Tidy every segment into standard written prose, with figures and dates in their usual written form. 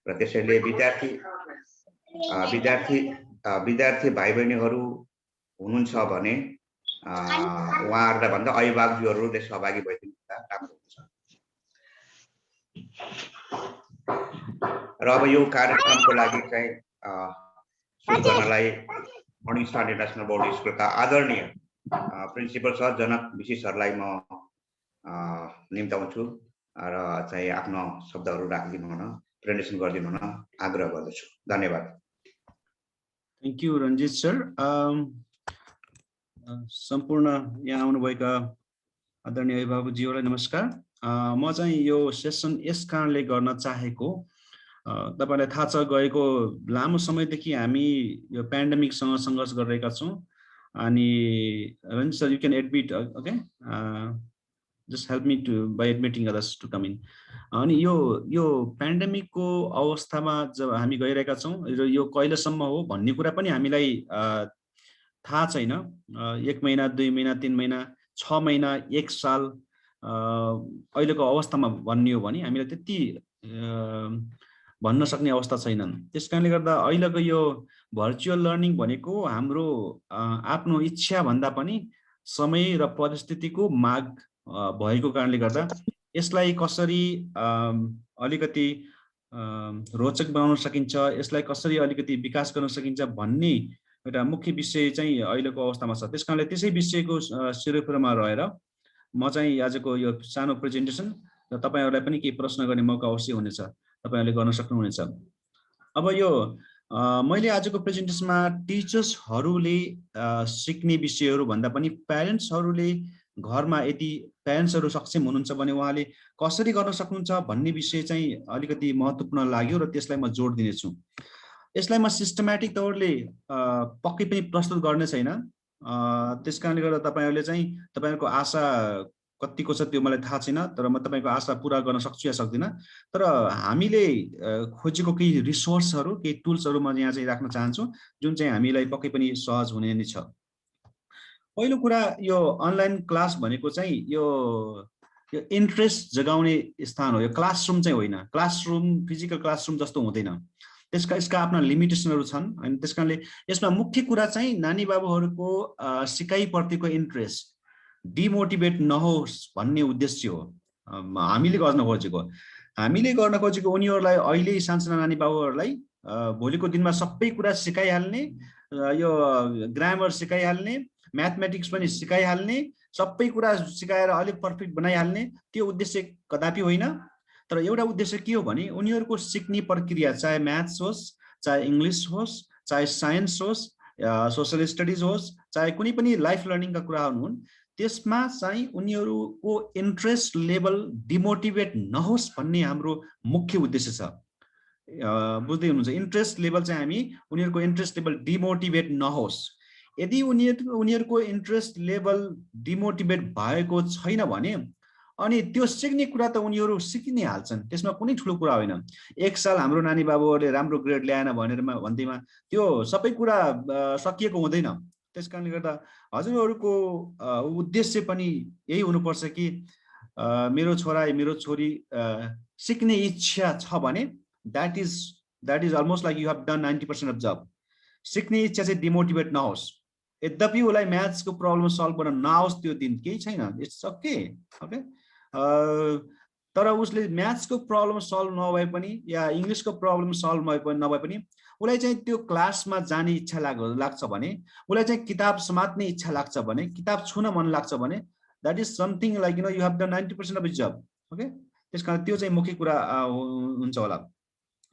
र त्यसैले विद्यार्थी भाइ बहिनीहरू हुनुहुन्छ भने उहाँहरूलाई भन्दा अभिभावकहरूले सहभागी भइदिनु राम्रो हुन्छ। र अब यो कार्यक्रमको लागि चाहिँ सुरु गर्नलाई मर्निङ स्टार इन्टरनेसनल बोर्डिङ स्कुलका आदरणीय प्रिन्सिपल सर जनक विशी सरलाई म निम्ताउँछु र चाहिँ आफ्नो शब्दहरू राखिदिनु हुन, प्रेजेन्टेसन गरिदिनु हुन आग्रह गर्दछु। धन्यवाद। Thank you Ranjit sir. सम्पूर्ण यहाँ आउनुभएका आदरणीय अभिभावकज्यूहरूलाई नमस्कार। म चाहिँ यो सेसन यस कारणले गर्न चाहेको, तपाईलाई थाहा छ गएको लामो समयदेखि हामी यो पेन्डेमिकसँग सङ्घर्ष गरिरहेका छौँ। अनि Ranjit sir you can admit, okay, just help me to by admitting others to come in. अनि यो पेन्डेमिकको अवस्थामा जब हामी गइरहेका छौँ र यो कहिलेसम्म हो भन्ने कुरा पनि हामीलाई थाहा छैन। 1 महिना 2 महिना 3 महिना 6 महिना 1 साल अहिलेको अवस्थामा भन्ने हो भने हामीलाई त्यति भन्न सक्ने अवस्था छैनन्। त्यस कारणले गर्दा अहिलेको यो भर्चुअल लर्निङ भनेको हाम्रो आफ्नो इच्छा भन्दा पनि समय र परिस्थितिको माग भएको कारणले गर्दा यसलाई कसरी अलिकति रोचक बनाउन सकिन्छ, यसलाई कसरी अलिकति विकास गर्न सकिन्छ भन्ने एउटा मुख्य विषय चाहिँ अहिलेको अवस्थामा छ। त्यस कारणले त्यसै विषयको सिरोफेरोमा रहेर म चाहिँ आजको यो सानो प्रेजेन्टेसन र तपाईहरुलाई पनि केही प्रश्न गर्ने मौका अवश्य हुनेछ, तपाईहरुले गर्न सक्नुहुनेछ। अब यो मैले आजको प्रेजेन्टेसनमा टिचर्सहरूले सिक्ने विषयहरू भन्दा पनि प्यारेन्ट्सहरूले घरमा यदि प्यारेन्ट्सहरू सक्षम हुनुहुन्छ भने उहाँले कसरी गर्न सक्नुहुन्छ भन्ने विषय चाहिँ अलिकति महत्त्वपूर्ण लाग्यो र त्यसलाई म जोड दिनेछु। यसलाई म सिस्टमेटिक तौरले पक्कै पनि प्रस्तुत गर्ने छैन। त्यसकारणले गर्दा तपाईहरुले चाहिँ तपाईहरुको आशा कतिको छ त्यो मलाई थाहा छैन, तर म तपाईको आशा पूरा गर्न सक्छु या सक्दिनँ। तर हामीले खोजेको केही रिसोर्सहरू, केही टुल्सहरू म यहाँ चाहिँ राख्न चाहन्छु जुन चाहिँ हामीलाई पक्कै पनि सहज हुने नै छ। पहिलो कुरा, यो अनलाइन क्लास भनेको चाहिँ यो इन्ट्रेस्ट जगाउने स्थान हो। यो क्लासरुम चाहिँ होइन, क्लासरुम फिजिकल क्लासरुम जस्तो हुँदैन। यसका आफ्ना लिमिटेसनहरू छन्। अनि त्यसकारणले यसमा मुख्य कुरा चाहिँ नानी बाबुहरूको सिकाइप्रतिको इन्ट्रेस्ट डिमोटिभेट नहोस् भन्ने उद्देश्य हो हामीले गर्न खोजेको। उनीहरूलाई अहिले सानसाना नानी बाबुहरूलाई भोलिको दिनमा सबै कुरा सिकाइहाल्ने, यो ग्रामर सिकाइहाल्ने, म्याथमेटिक्स पनि सिकाइहाल्ने, सबै कुरा सिकाएर अलिक पर्फेक्ट बनाइहाल्ने त्यो उद्देश्य कदापि होइन। तर एउटा उद्देश्य के हो भने उनीहरूको सिक्ने प्रक्रिया, चाहे म्याथ्स होस्, चाहे इङ्ग्लिस होस्, चाहे साइन्स होस्, सोसल स्टडिज होस्, चाहे कुनै पनि लाइफ लर्निङका कुराहरू हुन्, त्यसमा चाहिँ उनीहरूको इन्ट्रेस्ट लेभल डिमोटिभेट नहोस् भन्ने हाम्रो मुख्य उद्देश्य छ। बुझ्दै हुनुहुन्छ? इन्ट्रेस्ट लेभल चाहिँ हामी उनीहरूको इन्ट्रेस्ट लेभल डिमोटिभेट नहोस्। यदि उनीहरूको इन्ट्रेस्ट लेभल डिमोटिभेट भएको छैन भने अनि त्यो सिक्ने कुरा त उनीहरू सिकि नै हाल्छन्, त्यसमा कुनै ठुलो कुरा होइन। 1 साल हाम्रो नानी बाबुहरूले राम्रो ग्रेड ल्याएन भनेर भन्दैमा त्यो सबै कुरा सकिएको हुँदैन। त्यसकारणले गर्दा हजुरहरूको उद्देश्य पनि यही हुनुपर्छ कि मेरो छोरा मेरो छोरी सिक्ने इच्छा छ भने that is almost like you have done 90% of job. सिक्ने इच्छा चाहिँ डिमोटिभेट नहोस्। यद्यपि उसलाई म्याथ्सको प्रब्लम सल्भ गर्न नआओस् त्यो दिन केही छैन, इट्स ओके, ओके। तर उसले म्याथ्सको प्रब्लम सल्भ नभए पनि या इङ्ग्लिसको प्रब्लम सल्भ नभए पनि उसलाई चाहिँ त्यो क्लासमा जाने इच्छा लाग्छ भने, उसलाई चाहिँ किताब समात्ने इच्छा लाग्छ भने, किताब छुन मन लाग्छ भने that is something like you have done 90% of is job, okay. त्यस कारण त्यो चाहिँ मुख्य कुरा हुन्छ होला।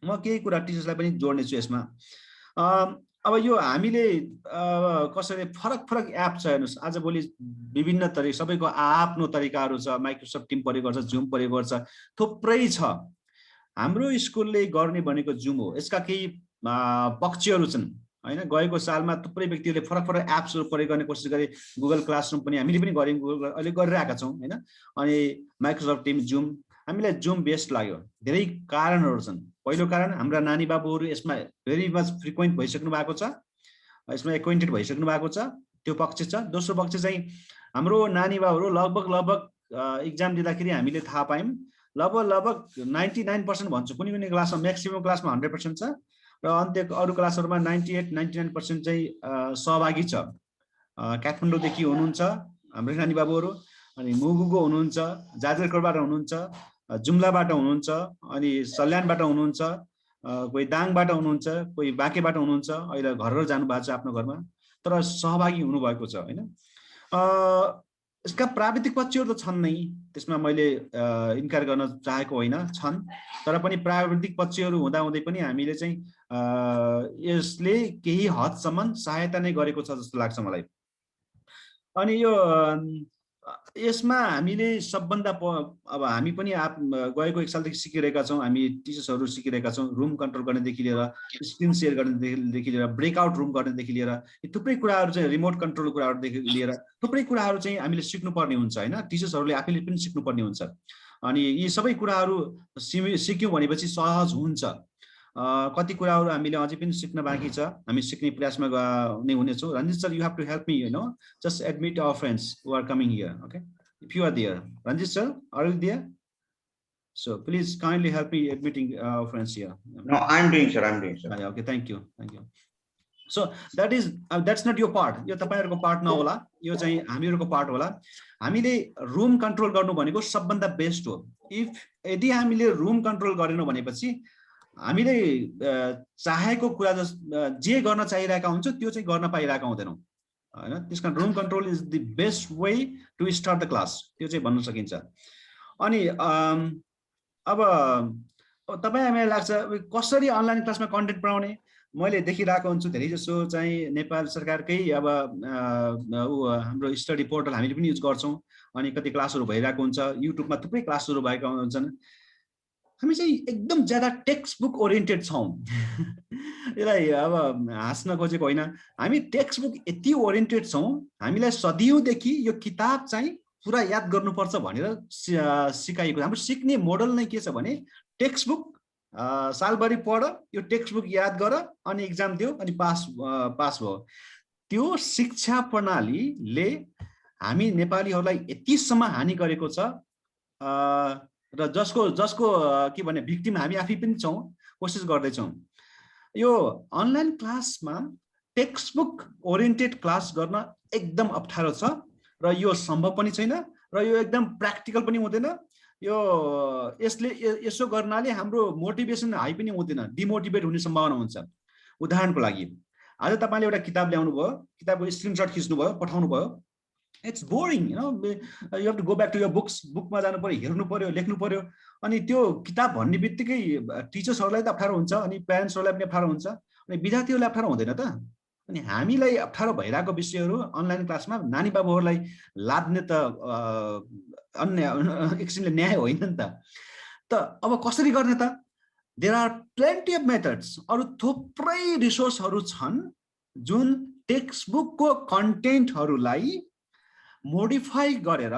म केही कुरा टिचर्सलाई पनि जोड्ने छु यसमा। अब यो हामीले कसैले फरक एप छ हेर्नुहोस्, आजभोलि विभिन्न तरिका, सबैको आफ्नो तरिकाहरू छ। माइक्रोसफ्ट टिम प्रयोग गर्छ, जुम प्रयोग गर्छ, थुप्रै छ। हाम्रो स्कुलले गर्ने भनेको जुम हो। यसका केही पक्षहरू छन् हैन। गएको सालमा थुप्रै व्यक्तिहरूले फरक एप्सहरू प्रयोग गर्ने कोसिस गरे। गुगल क्लासरुम पनि हामीले पनि गऱ्यौँ, गुगल अहिले गरिरहेका छौँ हैन। अनि माइक्रोसफ्ट टिम, जुम, हामीलाई जुम बेस्ट लाग्यो। धेरै कारणहरू छन्। पहिलो कारण, हाम्रा नानी बाबुहरू यसमा भेरी मच फ्रिक्वेन्ट भइसक्नु भएको छ, यसमा एक्वेन्टेड भइसक्नु भएको छ, त्यो पक्ष छ। दोस्रो पक्ष चाहिँ हाम्रो नानी बाबुहरू लगभग इक्जाम दिँदाखेरि हामीले थाहा पायौँ लगभग 99% भन्छु, कुनै कुनै क्लासमा म्याक्सिमम क्लासमा 100% छ र अन्त्य अरू क्लासहरूमा 98-99% चाहिँ सहभागी छ। काठमाडौँदेखि हुनुहुन्छ हाम्रो नानी बाबुहरू, अनि मुगुको हुनुहुन्छ, जाजरकोटबाट हुनुहुन्छ, जुम्लाबाट हुनुहुन्छ, अनि सल्यानबाट हुनुहुन्छ, कोही दाङबाट हुनुहुन्छ, कोही बाँकेबाट हुनुहुन्छ, अहिले घर घर जानु भएको छ आफ्नो घरमा, तर सहभागी हुनुभएको छ होइन। यसका प्राविधिक पक्षहरू त छन् नै, त्यसमा मैले इन्कार गर्न चाहेको होइन, छन्, तर पनि प्राविधिक पक्षहरू हुँदाहुँदै पनि हामीले चाहिँ यसले केही हदसम्म सहायता नै गरेको छ जस्तो लाग्छ मलाई। अनि यो यसमा हामीले सबभन्दा अब हामी पनि गएको 1 सालदेखि सिकिरहेका छौँ, हामी टिचर्सहरू सिकिरहेका छौँ, रुम कन्ट्रोल गर्नेदेखि लिएर स्क्रिन सेयर गर्नेदेखि लिएर ब्रेकआउट रुम गर्नेदेखि लिएर थुप्रै कुराहरू चाहिँ रिमोट कन्ट्रोल कुराहरूदेखि लिएर थुप्रै कुराहरू चाहिँ हामीले सिक्नुपर्ने हुन्छ होइन, टिचर्सहरूले आफैले पनि सिक्नुपर्ने हुन्छ। अनि यी सबै कुराहरू सिक्यौँ भनेपछि सहज हुन्छ। कति कुराहरू हामीले अझै पनि सिक्न बाँकी छ, हामी सिक्ने प्रयासमा नै हुनेछौँ। Ranjit sir, you have to help me, you know, just admit our friends who are coming here, okay, if you are there. Ranjit sir, are you there? So please kindly help me admitting our friends here. No, I'm doing, sir. I'm doing, sir. Okay, thank you. So that is that's not your part. यो तपाईहरुको part नहोला, यो चाहिँ हामीहरुको part होला। हामीले room control गर्नु भनेको सबभन्दा बेस्ट हो। यदि हामीले रुम कन्ट्रोल गरेनौं भनेपछि हामीले चाहेको कुरा जे गर्न चाहिरहेका हुन्छ त्यो चाहिँ गर्न पाइरहेका हुँदैनौं हैन। त्यसकारण room control is the best way to start the class, त्यो चाहिँ भन्न सकिन्छ। अनि अब तपाईलाई मलाई लाग्छ कसरी अनलाइन क्लासमा कन्टेन्ट बनाउने, मैले देखिरहेको हुन्छु धेरै जसो चाहिँ नेपाल सरकारकै अब हाम्रो स्टडी पोर्टल हामीले पनि युज गर्छौं, अनि कति क्लासहरु भइरहेको हुन्छ, युट्युबमा थुप्रै क्लासहरु भएका हुन्छन्। हामी चाहिँ एकदम ज्यादा टेक्स्ट बुक ओरिएन्टेड छौं। यसलाई अब हाँस्न खोजेको होइन, हामी टेक्स्ट बुक यति ओरिएन्टेड छौं, हामीलाई सदियौंदेखि यो किताब चाहिँ पुरा याद गर्नुपर्छ भनेर सिकाइएको। हाम्रो सिक्ने मोडल नै के छ भने टेक्स्ट बुक सालभरि पढ, यो टेक्स्ट बुक याद गर, अनि एक्जाम दियो, अनि पास भयो। त्यो शिक्षा प्रणालीले हामी नेपालीहरूलाई यतिसम्म हानि गरेको छ र जसको के भने भिक्टिम हामी आफै पनि छौं, कोसिस गर्दै छौं। यो अनलाइन क्लासमा टेक्स्ट बुक ओरिएन्टेड क्लास गर्न एकदम अप्ठ्यारो छ र यो सम्भव पनि छैन र यो एकदम प्र्याक्टिकल पनि हुँदैन। यो यसो गर्नाले हाम्रो मोटिभेसन हाई पनि हुँदैन, डिमोटिभेट हुने सम्भावना हुन्छ। उदाहरणको लागि आज तपाईले एउटा किताब ल्याउनु भयो, किताबको स्क्रिनशट खिच्नु भयो, पठाउनु भयो, it's boring, you know, you have to go back to your बुकमा जानु पर्यो, हेर्नु पर्यो, लेख्नु पर्यो। अनि त्यो किताब भन्ने बित्तिकै टिचर्सहरूलाई त अप्ठ्यारो हुन्छ, अनि प्यारेन्ट्सहरूलाई पनि अप्ठ्यारो हुन्छ, अनि विद्यार्थीहरूलाई अप्ठ्यारो हुँदैन त। अनि हामीलाई अप्ठ्यारो भइरहेको विषयहरू अनलाइन क्लासमा नानी बाबुहरूलाई लाद्ने त अन्य एक किसिमले न्याय होइन नि त। अब कसरी गर्ने त? There are plenty of methods. अरु थुप्रै रिसोर्सहरू छन् जुन टेक्स्ट बुकको कन्टेन्टहरूलाई मोडिफाई गरेर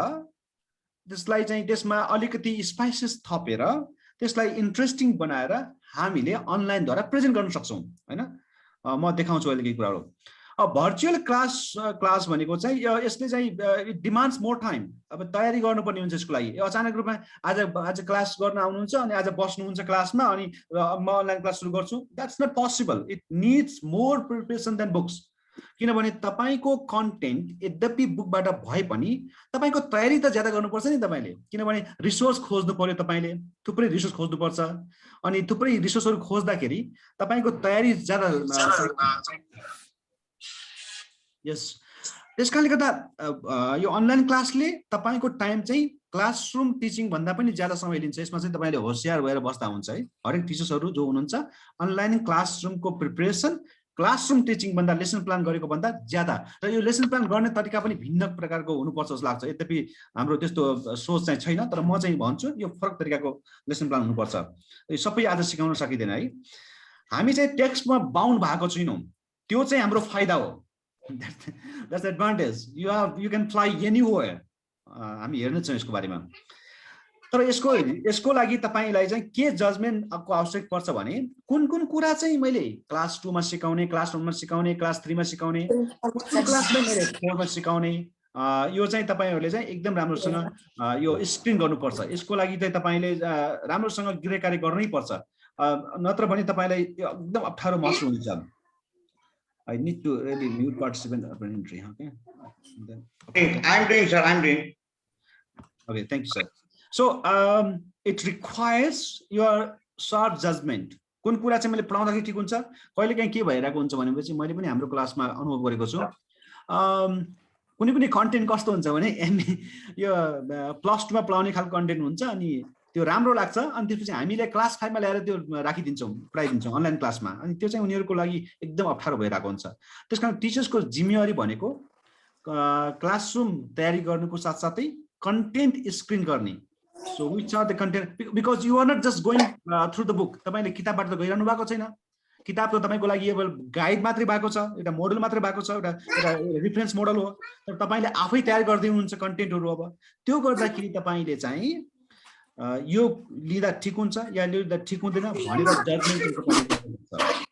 त्यसलाई चाहिँ त्यसमा अलिकति स्पाइसेस थपेर त्यसलाई इन्ट्रेस्टिङ बनाएर हामीले अनलाइनद्वारा प्रेजेन्ट गर्न सक्छौं हैन। म देखाउँछु अहिले केही कुराहरू। भर्चुअल क्लास भनेको चाहिँ यसले चाहिँ इट डिमान्ड्स मोर टाइम। अब तयारी गर्नुपर्ने हुन्छ यसको लागि। अचानक रूपमा आज क्लास गर्न आउनुहुन्छ अनि आज बस्नुहुन्छ क्लासमा अनि म अनलाइन क्लास सुरु गर्छु, that's not possible. It needs more preparation than books. किनभने तपाईको कन्टेन्ट यद्यपि बुकबाट भए पनि तपाईको तयारी त ज्यादा गर्नुपर्छ नि तपाईले, किनभने रिसोर्स खोज्नु पर्यो, तपाईले थुप्रै रिसोर्स खोज्नु पर्छ, अनि थुप्रै रिसोर्सहरू खोज्दाखेरि तपाईको तयारी ज्यादा। यस, त्यसकारणले गर्दा यो अनलाइन क्लासले तपाईको टाइम चाहिँ क्लासरुम टिचिङ भन्दा पनि ज्यादा समय लिन्छ। यसमा चाहिँ तपाईले होशियार भएर बस्दा हुन्छ है। हरेक टिचर्सहरू जो हुनुहुन्छ अनलाइन क्लासरुमको प्रिपरेसन क्लासरुम टिचिङ भन्दा लेसन प्लान गरेको भन्दा ज्यादा, र यो लेसन प्लान गर्ने तरिका पनि भिन्न प्रकारको हुनुपर्छ जस्तो लाग्छ। यद्यपि हाम्रो त्यस्तो सोच चाहिँ छैन, तर म चाहिँ भन्छु यो फरक तरिकाको लेसन प्लान हुनुपर्छ। यो सबै आज सिकाउन सकिँदैन है। हामी चाहिँ टेक्स्टमा बाउन्ड भएको छैनौं, त्यो चाहिँ हाम्रो फाइदा हो। That's the advantage. You can fly anywhere. हामी हेर्न छौं यसको बारेमा। तर यसको लागि तपाईलाई चाहिँ के जजमेन्टको आवश्यक पर्छ भने कुन कुरा चाहिँ मैले क्लास 2 मा सिकाउने, क्लास 1 मा सिकाउने, क्लास 3 मा सिकाउने, कुन क्लासमा मैले 4 मा सिकाउने, यो चाहिँ तपाईहरुले चाहिँ एकदम राम्रोसँग यो स्क्रिन गर्नुपर्छ। यसको लागि चाहिँ तपाईले राम्रोसँग गृह कार्य गर्नै पर्छ। नत्र भने तपाईलाई एकदम अप्ठ्यारो महसुस हुन्छ। I need to really mute participant entry. Okay. I'm doing, sir. I'm doing. Okay, thank you, sir. So it requires your sharp judgment. कुन कुरा चाहिँ मैले पढाउँदाखेरि ठिक हुन्छ, कहिलेकाहीँ के भइरहेको हुन्छ भनेपछि मैले पनि हाम्रो क्लासमा अनुभव गरेको छु। कुनै पनि कन्टेन्ट कस्तो हुन्छ भने यो +2 मा पढाउने खालको कन्टेन्ट हुन्छ अनि त्यो राम्रो लाग्छ अनि त्यसपछि हामीले क्लास 5 मा ल्याएर त्यो राखिदिन्छौँ, पढाइदिन्छौँ अनलाइन क्लासमा। अनि त्यो चाहिँ उनीहरुको लागि एकदम अप्ठ्यारो भइरहेको हुन्छ। त्यसकारण टिचर्सको जिम्मेवारी भनेको क्लासरुम तयारी गर्नुको साथसाथै कन्टेन्ट स्क्रिन गर्ने। So which are the content, because you are not just going through the book. तपाईले किताबबाट त गइरहनु भएको छैन। किताब त तपाईको लागि केवल गाइड मात्रै भएको छ, एउटा मोडल मात्रै भएको छ, एउटा रेफरेन्स मोडल हो। तर तपाईले आफै तयार गर्दै हुनुहुन्छ कन्टेन्टहरु। अब त्यो गर्दाखेरि तपाईले चाहिँ यो लिदा ठीक हुन्छ या लिदा ठीक हुँदैन भनेर जजमेन्ट गर्नुपर्छ।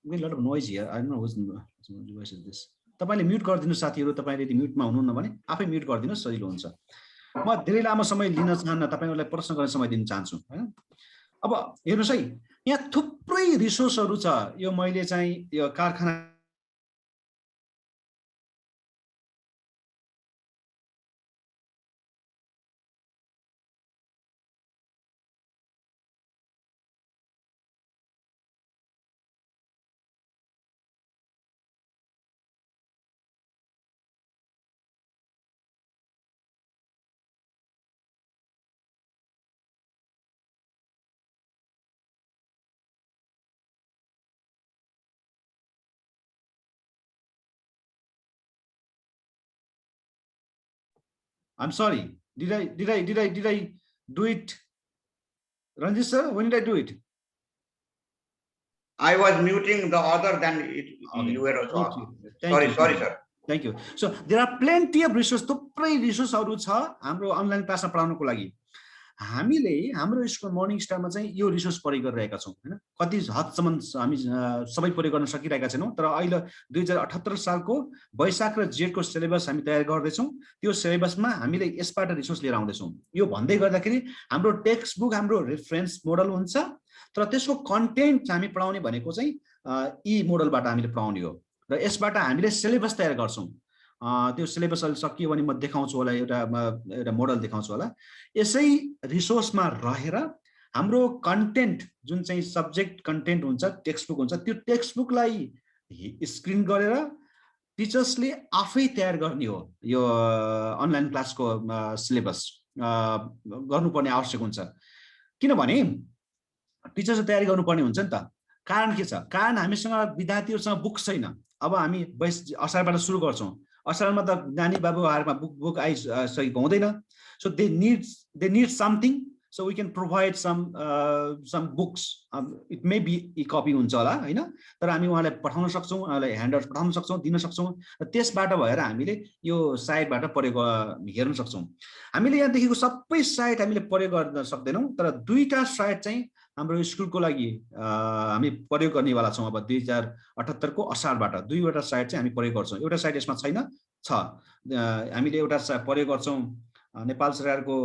We lot of noise here. I don't know whose device is this. तपाईले म्युट गरिदिनु साथीहरु, तपाईले यदि म्युटमा हुनुहुन्न भने आफै म्युट गरिदिनु सजिलो हुन्छ। म धेरै लामो समय लिन चाहन्न, तपाईहरुलाई प्रश्न गर्ने समय दिन चाहन्छु हैन। अब हेर्नुस् है, यहाँ थुप्रै रिसोर्सहरु छ। यो मैले चाहिँ यो कारखाना I'm sorry. Did I do it? Ranjit sir, when did I do it? I was muting the other than it. Okay. You were also. Thank you. Sorry, sir. Thank you. So there are plenty of resources. थुप्रै रिसोर्सहरु छ हाम्रो online क्लासमा पढाउनको लागि। हामीले हाम्रो school morning स्टारमा चाहिँ यो resource प्रयोग गरिरहेका छौं हैन। कति हदसम्म हामी सबै प्रयोग गर्न सकिरहेका छैनौं, तर अहिले 2078 सालको वैशाख र जेठको सिलेबस हामी तयार गर्दै छौं। त्यो सिलेबसमा हामीले यसबाट रिसोर्स लिएर आउँदै छौं। यो भन्दै गर्दाखेरि हाम्रो टेक्स्ट बुक हाम्रो रेफरेन्स मोडल हुन्छ, तर त्यसको कन्टेन्ट हामी पढाउने भनेको चाहिँ ई मोडलबाट हामीले पढाउने हो र यसबाट हामीले सिलेबस तयार गर्छौं। त्यो सिलेबस अहिले सकियो भने म देखाउँछु होला, एउटा मोडल देखाउँछु होला। यसै रिसोर्समा रहेर हाम्रो कन्टेन्ट जुन चाहिँ सब्जेक्ट कन्टेन्ट हुन्छ, टेक्स्ट बुक हुन्छ, त्यो टेक्स्ट बुकलाई स्क्रिन गरेर टिचर्सले आफै तयार गर्ने हो। यो अनलाइन क्लासको सिलेबस गर्नुपर्ने आवश्यक हुन्छ। किनभने टिचर्सले तयारी गर्नुपर्ने हुन्छ नि त। कारण के छ? कारण हामीसँग विद्यार्थीहरुसँग बुक छैन। अब हामी असारबाट सुरु गर्छौं। असारमा त नानी बाबुहरुमा बुक आइसकेको हुँदैन। So they need something, so we can provide some books. It may be e-copy हुन्छ होला हैन, तर हामी उहाँलाई पठाउन सक्छौं, उहाँलाई ह्यान्डआउट पठाउन सक्छौं, दिन सक्छौं र त्यसबाट भएर हामीले यो साइटबाट प्रयोग हेर्न सक्छौं। हामीले यहाँ देखेको सबै साइट हामीले प्रयोग गर्न सक्दैनौं, तर दुईटा साइट चाहिँ हाम्रो स्कुलको लागि हामी प्रयोग गर्नेवाला छौं। अब 2078 को असारबाट दुईवटा साइट चाहिँ हामी प्रयोग गर्छौं। एउटा साइट यसमा छैन, छ। हामीले एउटा प्रयोग गर्छौं नेपाल सरकारको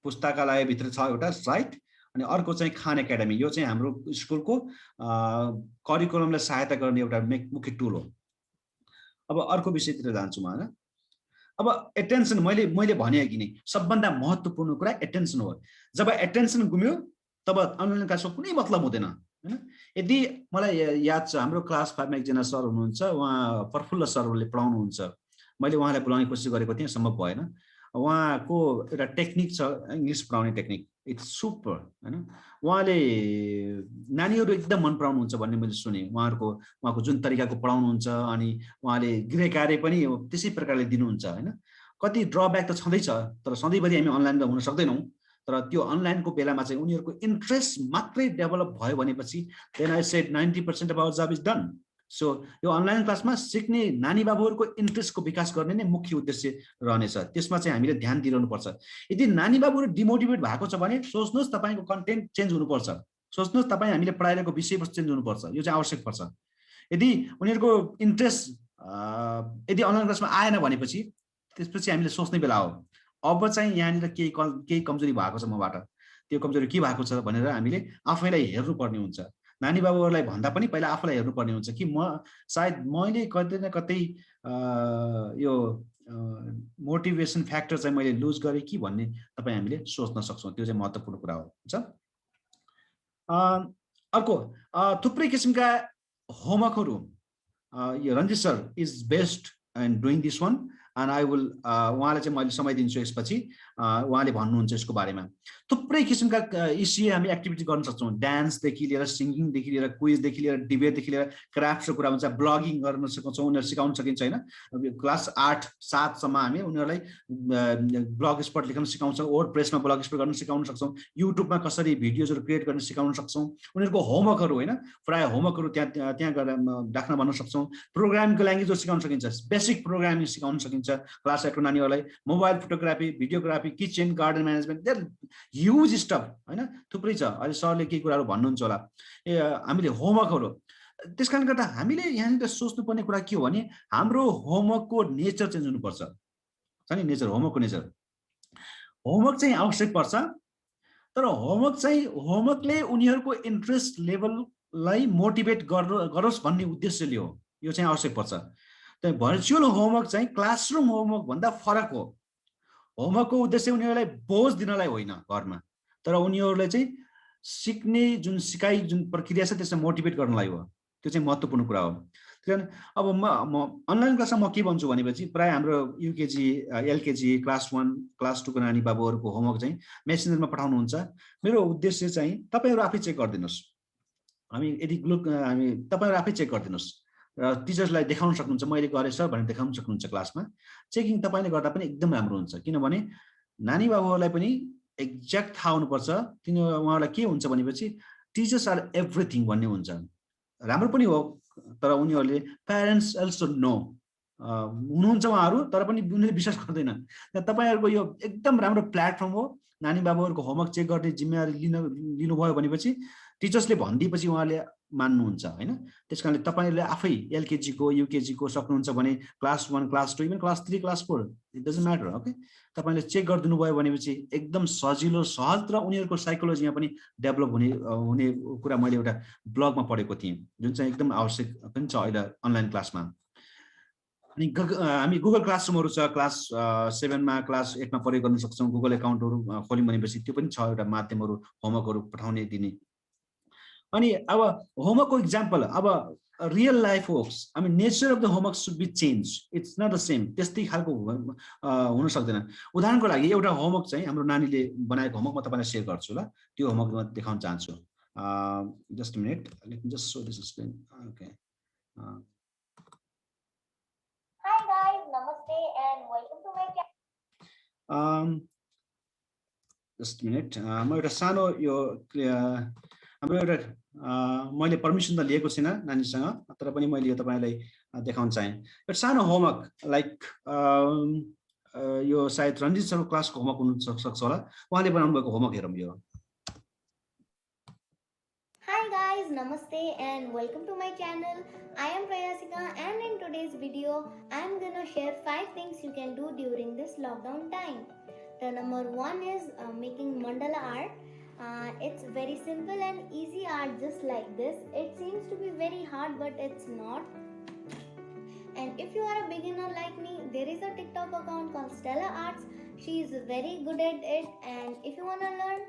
पुस्तकालय भित्र छ एउटा साइट, अनि अर्को चाहिँ खान एकाडेमी। यो चाहिँ हाम्रो स्कुलको करिकुलमलाई सहायता गर्ने एउटा मुख्य टुल हो। अब अर्को विषयतिर जान्छु म हैन। अब एटेन्सन मैले भने कि नै सबभन्दा महत्त्वपूर्ण कुरा एटेन्सन हो। जब एटेन्सन गुम्यो तब अनलाइन क्लासको कुनै मतलब हुँदैन हैन। यदि मलाई याद छ हाम्रो क्लास 5 मा एकजना सर हुनुहुन्छ, उहाँ प्रफुल्ल सरले पढाउनुहुन्छ। मैले उहाँलाई बोलाउने कोसिस गरेको थिएँ, सम्भव भएन। उहाँको एउटा टेक्निक छ, इंग्लिश पढाउने टेक्निक, इट्स सुपर हैन। उहाँले नानीहरु एकदम मन पराउनुहुन्छ भन्ने मैले सुने। उहाँको जुन तरिकाको पढाउनुहुन्छ अनि उहाँले गृह कार्य पनि त्यसै प्रकारले दिनुहुन्छ हैन। कति ड्रब्याक त छँदैछ, तर सधैँभरि हामी अनलाइन हुन सक्दैनौं। तर त्यो अनलाइनको बेलामा चाहिँ उनीहरुको इन्ट्रेस्ट मात्रै डेभलप भयो भनेपछि then I said 90% of our job is done. So यो अनलाइन क्लासमा सिक्ने नानी बाबुहरुको इन्ट्रेस्टको विकास गर्ने नै मुख्य उद्देश्य रहनेछ। त्यसमा चाहिँ हामीले ध्यान दिइरहनु पर्छ। यदि नानी बाबुहरु डिमोटिभेट भएको छ भने सोच्नुस् तपाईको कन्टेन्ट चेन्ज हुनुपर्छ। सोच्नुस् तपाई हामीले पढाइरहेको विषयवस्तु चेन्ज हुनुपर्छ। यो चाहिँ आवश्यक पर्छ। यदि उनीहरुको इन्ट्रेस्ट यदि अनलाइन क्लासमा आएन भनेपछि त्यसपछि हामीले सोच्ने बेला हो अब चाहिँ यहाँनिर केही कमजोरी भएको छ मबाट त्यो कमजोरी के भएको छ भनेर हामीले आफैलाई हेर्नुपर्ने हुन्छ नानी बाबुहरूलाई भन्दा पनि पहिला आफूलाई हेर्नुपर्ने हुन्छ कि सायद मैले कतै न कतै यो मोटिभेसन फ्याक्टर चाहिँ मैले लुज गरेँ कि भन्ने तपाईँ हामीले सोच्न सक्छौँ त्यो चाहिँ महत्त्वपूर्ण कुरा हो हुन्छ अर्को थुप्रै किसिमका होमवर्कहरू यो Ranjit sir is best in doing this one and I will उहाँलाई चाहिँ मैले समय दिन्छु यसपछि उहाँले भन्नुहुन्छ यसको बारेमा थुप्रै किसिमका इसिए हामी एक्टिभिटी गर्न सक्छौँ डान्सदेखि लिएर सिङ्गिङदेखि लिएर क्विजदेखि लिएर डिबेटदेखि लिएर क्राफ्टको कुरा हुन्छ ब्लगिङ गर्न सक्छौँ उनीहरू सिकाउन सकिन्छ होइन क्लास 8-7सम्म हामी उनीहरूलाई ब्लग स्पट लेख्न सिकाउँछौँ वर्ड प्रेसमा ब्लग स्पट गर्न सिकाउन सक्छौँ युट्युबमा कसरी भिडियोजहरू क्रिएट गर्न सिकाउन सक्छौँ उनीहरूको होमवर्कहरू होइन प्रायः होमवर्कहरू त्यहाँ गएर राख्न भन्न सक्छौँ प्रोग्रामिङको ल्याङ्ग्वेजहरू सिकाउन सकिन्छ बेसिक प्रोग्रामिङ सिकाउन सकिन्छ क्लास 8 को नानीहरूलाई mobile photography videography kitchen garden management there huge stuff होइन थुप्रै छ अहिले सरले केही कुराहरू भन्नुहुन्छ होला हामीले होमवर्कहरू त्यस कारणले गर्दा हामीले यहाँनिर सोच्नुपर्ने कुरा के हो भने हाम्रो होमवर्कको नेचर चेन्ज हुनुपर्छ छ नि नेचर होमवर्कको नेचर होमवर्क चाहिँ आवश्यक पर्छ तर होमवर्कले उनीहरूको इन्ट्रेस्ट लेभललाई मोटिभेट गरोस् भन्ने उद्देश्यले हो यो चाहिँ आवश्यक पर्छ भर्चुअल होमवर्क चाहिँ क्लासरुम होमवर्क भन्दा फरक हो होमवर्कको उद्देश्य उनीहरूलाई बोझ दिनलाई होइन घरमा तर उनीहरूलाई चाहिँ सिक्ने जुन सिकाइ जुन प्रक्रिया छ त्यसलाई मोटिभेट गर्नलाई हो त्यो चाहिँ महत्त्वपूर्ण कुरा हो किनभने अब म अनलाइन क्लासमा म के भन्छु भनेपछि प्राय हाम्रो युकेजी एलकेजी क्लास 1 क्लास 2 को नानी बाबुहरूको होमवर्क चाहिँ मेसेन्जरमा पठाउनुहुन्छ मेरो उद्देश्य चाहिँ तपाईँहरू आफै चेक गरिदिनुहोस् तपाईँहरू आफै चेक गरिदिनुहोस् र टिचर्सलाई देखाउन सक्नुहुन्छ मैले गरेँ सर भनेर देखाउन सक्नुहुन्छ क्लासमा चेकिङ तपाईँले गर्दा पनि एकदम राम्रो हुन्छ किनभने नानी बाबुहरूलाई पनि एक्ज्याक्ट थाहा हुनुपर्छ उहाँहरूलाई के हुन्छ भनेपछि टिचर्स आर एभ्रिथिङ भन्ने हुन्छ राम्रो पनि हो तर उनीहरूले प्यारेन्ट्स अल्सो नो हुनुहुन्छ उहाँहरू तर पनि उनीहरूले विश्वास गर्दैन तपाईँहरूको यो एकदम राम्रो प्लेटफर्म हो नानी बाबुहरूको होमवर्क चेक गर्ने जिम्मेवारी लिनुभयो भनेपछि टिचर्सले भनिदिएपछि उहाँले मान्नुहुन्छ होइन त्यस कारणले तपाईँले आफै एलकेजीको युकेजीको सक्नुहुन्छ भने class 1 class 2 even class 3 class 4 it doesn't matter okay तपाईँले चेक गरिदिनु भयो भनेपछि एकदम सजिलो सहज र उनीहरूको साइकोलोजीमा पनि डेभलप हुने कुरा मैले एउटा ब्लगमा पढेको थिएँ जुन चाहिँ एकदम आवश्यक पनि छ अहिले अनलाइन क्लासमा अनि हामी गुगल क्लासरुमहरू छ क्लास 7मा क्लास 8मा प्रयोग गर्न सक्छौँ गुगल एकाउन्टहरू खोल्यौँ भनेपछि त्यो पनि छ एउटा माध्यमहरू होमवर्कहरू पठाउने दिने अनि अब होमवर्कको इक्जाम्पल अब real life works I mean nature of the homework should be change it's not the same त्यस्तै खालको हुन सक्दैन उदाहरणको लागि एउटा होमवर्क चाहिँ हाम्रो नानीले बनाएको होमवर्क म तपाईँलाई सेयर गर्छु ल त्यो होमवर्क म देखाउन चाहन्छु just minute late me just show this screen okay Hi guys, namaste and welcome to my channel. Just minute म एउटा सानो यो हाम्रो एउटा मैले पर्मिसन त लिएको छैन नानीसँग तर पनि मैले यो तपाईँलाई देखाउन चाहे एउटा सानो होमवर्क लाइक यो सायद रञ्जित सरको क्लासको होमवर्क हुन सक्छ होला उहाँले बनाउनु भएको होमवर्क हेरौँ यो Hi guys, namaste and welcome to my channel. I am Prayasika and in today's video I am gonna share 5 things you can do during this lockdown time. The number 1 is making mandala art. It's very simple and easy art just like this. It seems to be very hard but it's not. And if you are a beginner like me, there is a TikTok account called Stella Arts. She is very good at it and if you wanna learn,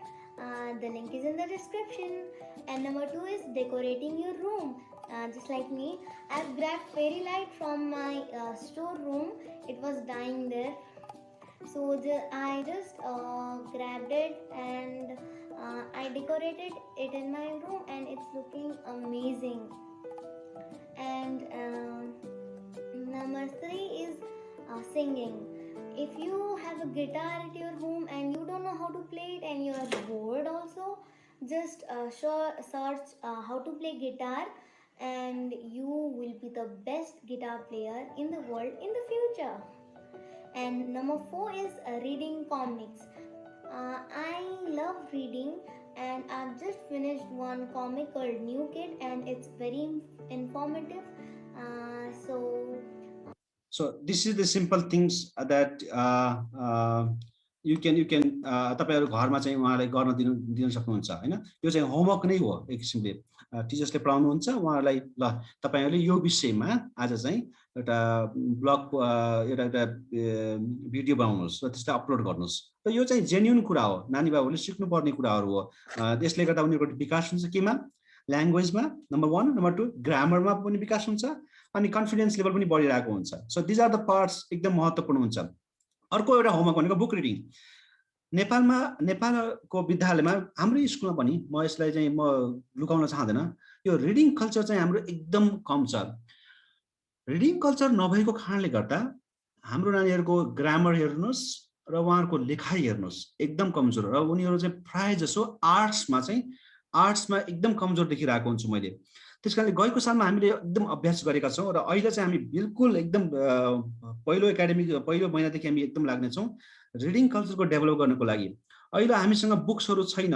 the link is in the description. And number 2 is decorating your room. Just like me, I've grabbed fairy light from my storeroom. It was dying there. So I just grabbed it and I decorated it in my room and it's looking amazing. And number 3 is singing. If you have a guitar at your home and you don't know how to play it and you are bored also, just search how to play guitar and you will be the best guitar player in the world in the future. And number 4 is reading comics. I love reading and I've just finished one comic called New Kid and it's very informative. So So this is the simple things that you can तपाईहरु घरमा चाहिँ उहाँलाई गर्न दिन सक्नुहुन्छ हैन। यो चाहिँ होमवर्क नै हो एक किसिमले टिचर्सले पढाउनु हुन्छ उहाँलाई। ल तपाईहरुले यो विषयमा आज चाहिँ एउटा ब्लग एउटा भिडियो बनाउनुस् र त्यसलाई अपलोड गर्नुस्। र यो चाहिँ जेन्युइन कुरा हो, नानी बाबुले सिक्नु पर्ने कुराहरु हो। त्यसले गर्दा उनीहरुको विकास हुन्छ केमा, ल्याङ्ग्वेजमा नम्बर 1, नम्बर 2 ग्रामरमा पनि विकास हुन्छ अनि कन्फिडेन्स लेभल पनि बढिरहेको हुन्छ। So this are the parts एकदम महत्त्वपूर्ण हुन्छ। अर्को एउटा होमवर्क भनेको बुक रिडिङ। नेपालको विद्यालयमा हाम्रो स्कुलमा पनि म यसलाई चाहिँ म लुकाउन चाहदैन, यो रिडिङ कल्चर चाहिँ हाम्रो एकदम कम छ। रिडिङ कल्चर नभएको कारणले गर्दा हाम्रो नानीहरुको ग्रामर हेर्नुस् र उहाँहरुको लेखाइ हेर्नुस् एकदम कमजोर, र उनीहरु चाहिँ प्राय जसो आर्ट्समा एकदम कमजोर देखिरहेको हुन्छु मैले। त्यसकारणले गएको सालमा हामीले एकदम अभ्यास गरेका छौं र अहिले चाहिँ हामी बिल्कुल एकदम पहिलो महिनादेखि हामी एकदम लाग्ने छौं रिडिङ कल्चरको डेभलप गर्नको लागि। अहिले हामीसँग बुक्सहरु छैन,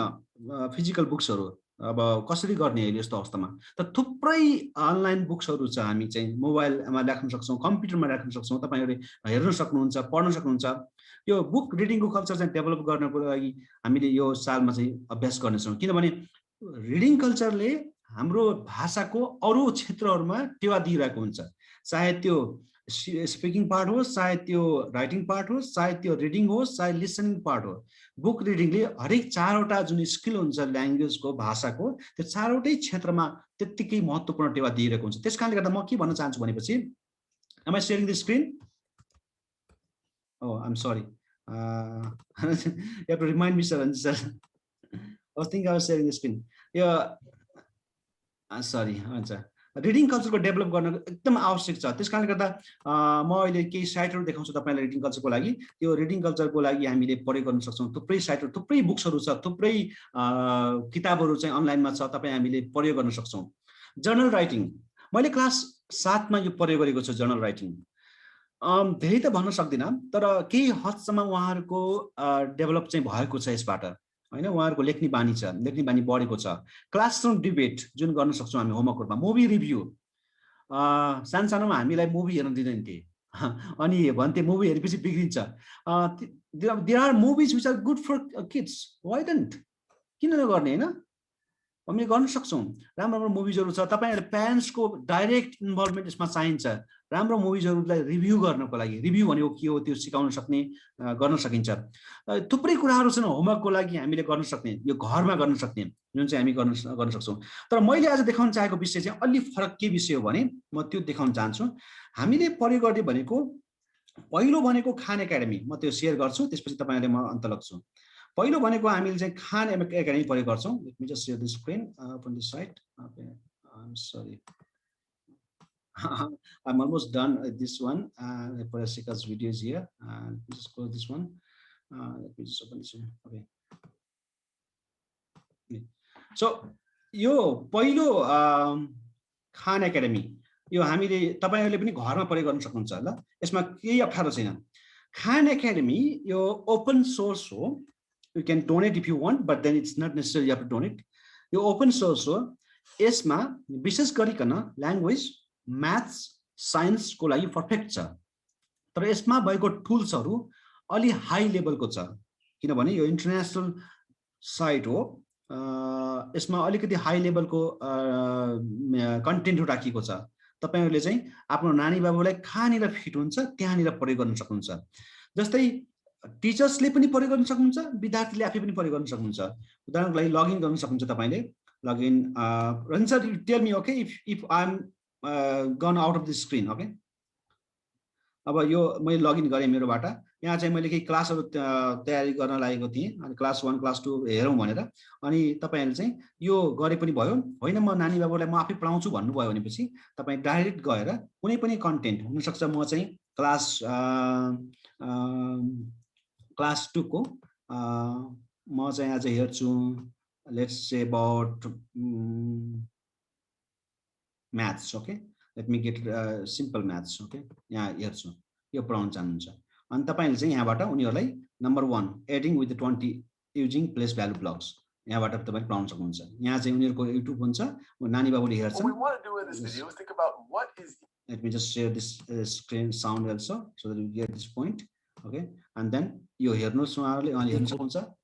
फिजिकल बुक्सहरु अब कसरी गर्ने अहिले यस्तो अवस्थामा। त थुप्रै अनलाइन बुक्सहरु छ, हामी चाहिँ मोबाइलमा राख्न सक्छौं, कम्प्युटरमा राख्न सक्छौं, तपाईहरुले हेर्न सक्नुहुन्छ, पढ्न सक्नुहुन्छ। यो बुक रिडिङको कल्चर चाहिँ डेभलप गर्नको लागि हामीले यो सालमा चाहिँ अभ्यास गर्नेछौं, किनभने रिडिङ कल्चरले हाम्रो भाषाको अरु क्षेत्रहरुमा टेवा दिइरहेको हुन्छ। चाहे त्यो स्पिकिङ पार्ट होस्, चाहे त्यो राइटिङ पार्ट होस्, चाहे त्यो रिडिङ होस्, चाहे लिसनिङ पार्ट हो। बुक रिडिङले हरेक 4वटा जुन स्किल हुन्छ ल्याङ्ग्वेजको, भाषाको, त्यो 4वटै क्षेत्रमा त्यत्तिकै महत्त्वपूर्ण टेवा दिइरहेको हुन्छ। त्यसकारणले गर्दा म के भन्न चाहन्छु भनेपछि, am I sharing the screen? Oh, I'm sorry. You have to remind me, sir. I was thinking I was sharing the screen. Yeah, sorry. Reading कल्चरको डेभलप गर्न एकदम आवश्यक छ। त्यसकारणले गर्दा म अहिले केही साइटहरु देखाउँछु तपाईलाई रिडिङ कल्चरको लागि। त्यो रिडिङ कल्चरको लागि हामीले प्रयोग गर्न सक्छौं। थुप्रै साइटहरु, थुप्रै बुक्सहरु छ, थुप्रै किताबहरु चाहिँ अनलाइनमा छ, तपाई हामीले प्रयोग गर्न सक्छौं। जर्नल राइटिङ, मैले क्लास 7 मा यो प्रयोग गरेको छु। जर्नल राइटिङ धेरै त भन्न सक्दिन, तर केही हदसम्म उहाँहरुको डेभलप चाहिँ भएको छ यसबाट हैन। उहाँहरुको लेख्ने बानी छ, लेख्ने बानी बढेको छ। क्लासरुम डिबेट जुन गर्न सक्छौं हामी होमवर्कमा। मुभी रिभ्यू, सानसानोमा हामीलाई मुभी हेर्न दिँदैन थिए अनि भन्थे मुभी हेरेपछि बिग्रिन्छ। There are movies which are good for kids, why don't, किन नगर्ने हैन। हामीले गर्न सक्छौं। राम्रो राम्रो मुभिजहरु छ, तपाईहरुले प्यारेन्ट्सको डाइरेक्ट इन्भल्भमेन्ट यसमा चाहिन्छ। राम्रो मुभिजहरुलाई रिभ्यू गर्नको लागि, रिभ्यू भनेको के हो त्यो सिकाउन सक्ने, गर्न सकिन्छ। थुप्रै कुराहरु छन् होमवर्कको लागि हामीले गर्न सक्ने, यो घरमा गर्न सक्ने, जुन चाहिँ हामी गर्न सक्छौं। तर मैले आज देखाउन चाहेको विषय चाहिँ अलि फरक के विषय हो भने म त्यो देखाउन चाहन्छु। हामीले प्रयोग गर्ने भनेको पहिलो भनेको खान एकाडेमी, म त्यो शेयर गर्छु, त्यसपछि तपाईहरुले म अन्त लाग्छु। पहिलो भनेको हामीले चाहिँ खान एकाडेमी प्रयोग गर्छौं। Let me just share the screen open the site. Okay, I am sorry, I'm almost done with this one. Parasika's video is here. Just close this one. Let me just open this one. Okay. So, यो पहिलो खान academy, यो हामीले तपाईहरुले पनि घरमा प्रयोग गर्न सक्नुहुन्छ ल। यसमा केही अप्ठ्यारो छैन। खान एकाडेमी यो ओपन सोर्स हो। You can donate if you want, but then it's not necessary you have to donate. यो ओपन सोर्स हो। यसमा विशेष गरिकन ल्याङ्ग्वेज, म्याथ्स, साइन्स को लागि परफेक्ट छ। तर यसमा भएको टुल्सहरु अलि हाई लेभलको छ, किनभने यो इन्टरनेशनल साइट हो। यसमा अलिकति हाई लेभलको कन्टेन्ट राखिएको छ। तपाईहरुले चाहिँ आफ्नो नानी बाबुलाई कहाँनिर फिट हुन्छ त्यहाँनिर प्रयोग गर्न सक्नुहुन्छ। जस्तै टिचर्सले पनि प्रयोग गर्न सक्नुहुन्छ, विद्यार्थीले आफै पनि प्रयोग गर्न सक्नुहुन्छ। उदाहरणको लागि लगइन गर्न सक्नुहुन्छ तपाईले। लगइन रन्सर, you tell me okay if I am gone out of the screen. Okay, अब यो मैले लगइन गरे मेरोबाट। यहाँ चाहिँ मैले केही क्लासहरु तयारी गर्न लागेको थिएँ, अनि क्लास 1 क्लास 2 हेरौं भनेर। अनि तपाईहरुले चाहिँ यो गरे पनि भयो, होइन म नानी बाबुलाई म आफै पढाउँछु भन्नुभयो भनेपछि तपाई डाइरेक्ट गएर कुनै पनि कन्टेन्ट हुन सक्छ। म चाहिँ क्लास 2 को म चाहिँ आज हेर्छु, let's say about maths. Okay, let me get simple maths. Okay, यहाँ हेर्छु, यो पढाउन चाहनुहुन्छ अनि तपाईले चाहिँ यहाँबाट उनीहरुलाई number 1 adding with 20 using place value blocks, यहाँबाट तपाईले पाउन सक्नुहुन्छ। यहाँ चाहिँ उनीहरुको YouTube हुन्छ, नानी बाबुले हेर्छन्। What we want to do in this video is think about what is. Let me just share this screen sound also so that you get this point. Okay, and then you हेर्नुस् उहाँहरुले अनि हेर्न सक्नुहुन्छ।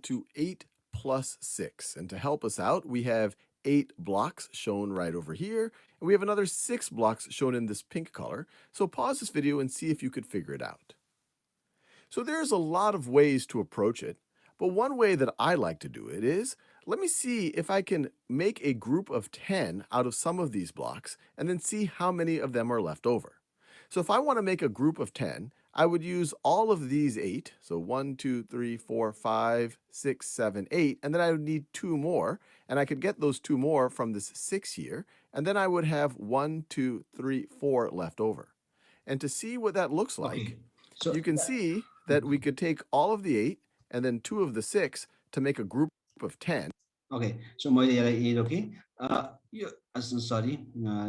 To 8 plus 6, and to help us out, we have 8 blocks shown right over here, and we have another 6 blocks shown in this pink color. So pause this video and see if you could figure it out. So there's a lot of ways to approach it, but one way that I like to do it is, let me see if I can make a group of 10 out of some of these blocks and then see how many of them are left over. So if I want to make a group of 10, I would use all of these 8. So 1, 2, 3, 4, 5, 6, 7, 8. And then I would need 2 more. And I could get those 2 more from this 6 here. And then I would have 1, 2, 3, 4 left over. And to see what that looks like, Okay. So you can see that we could take all of the 8 and then 2 of the 6 to make a group of 10. Okay, so मैले यसलाई रोके sorry,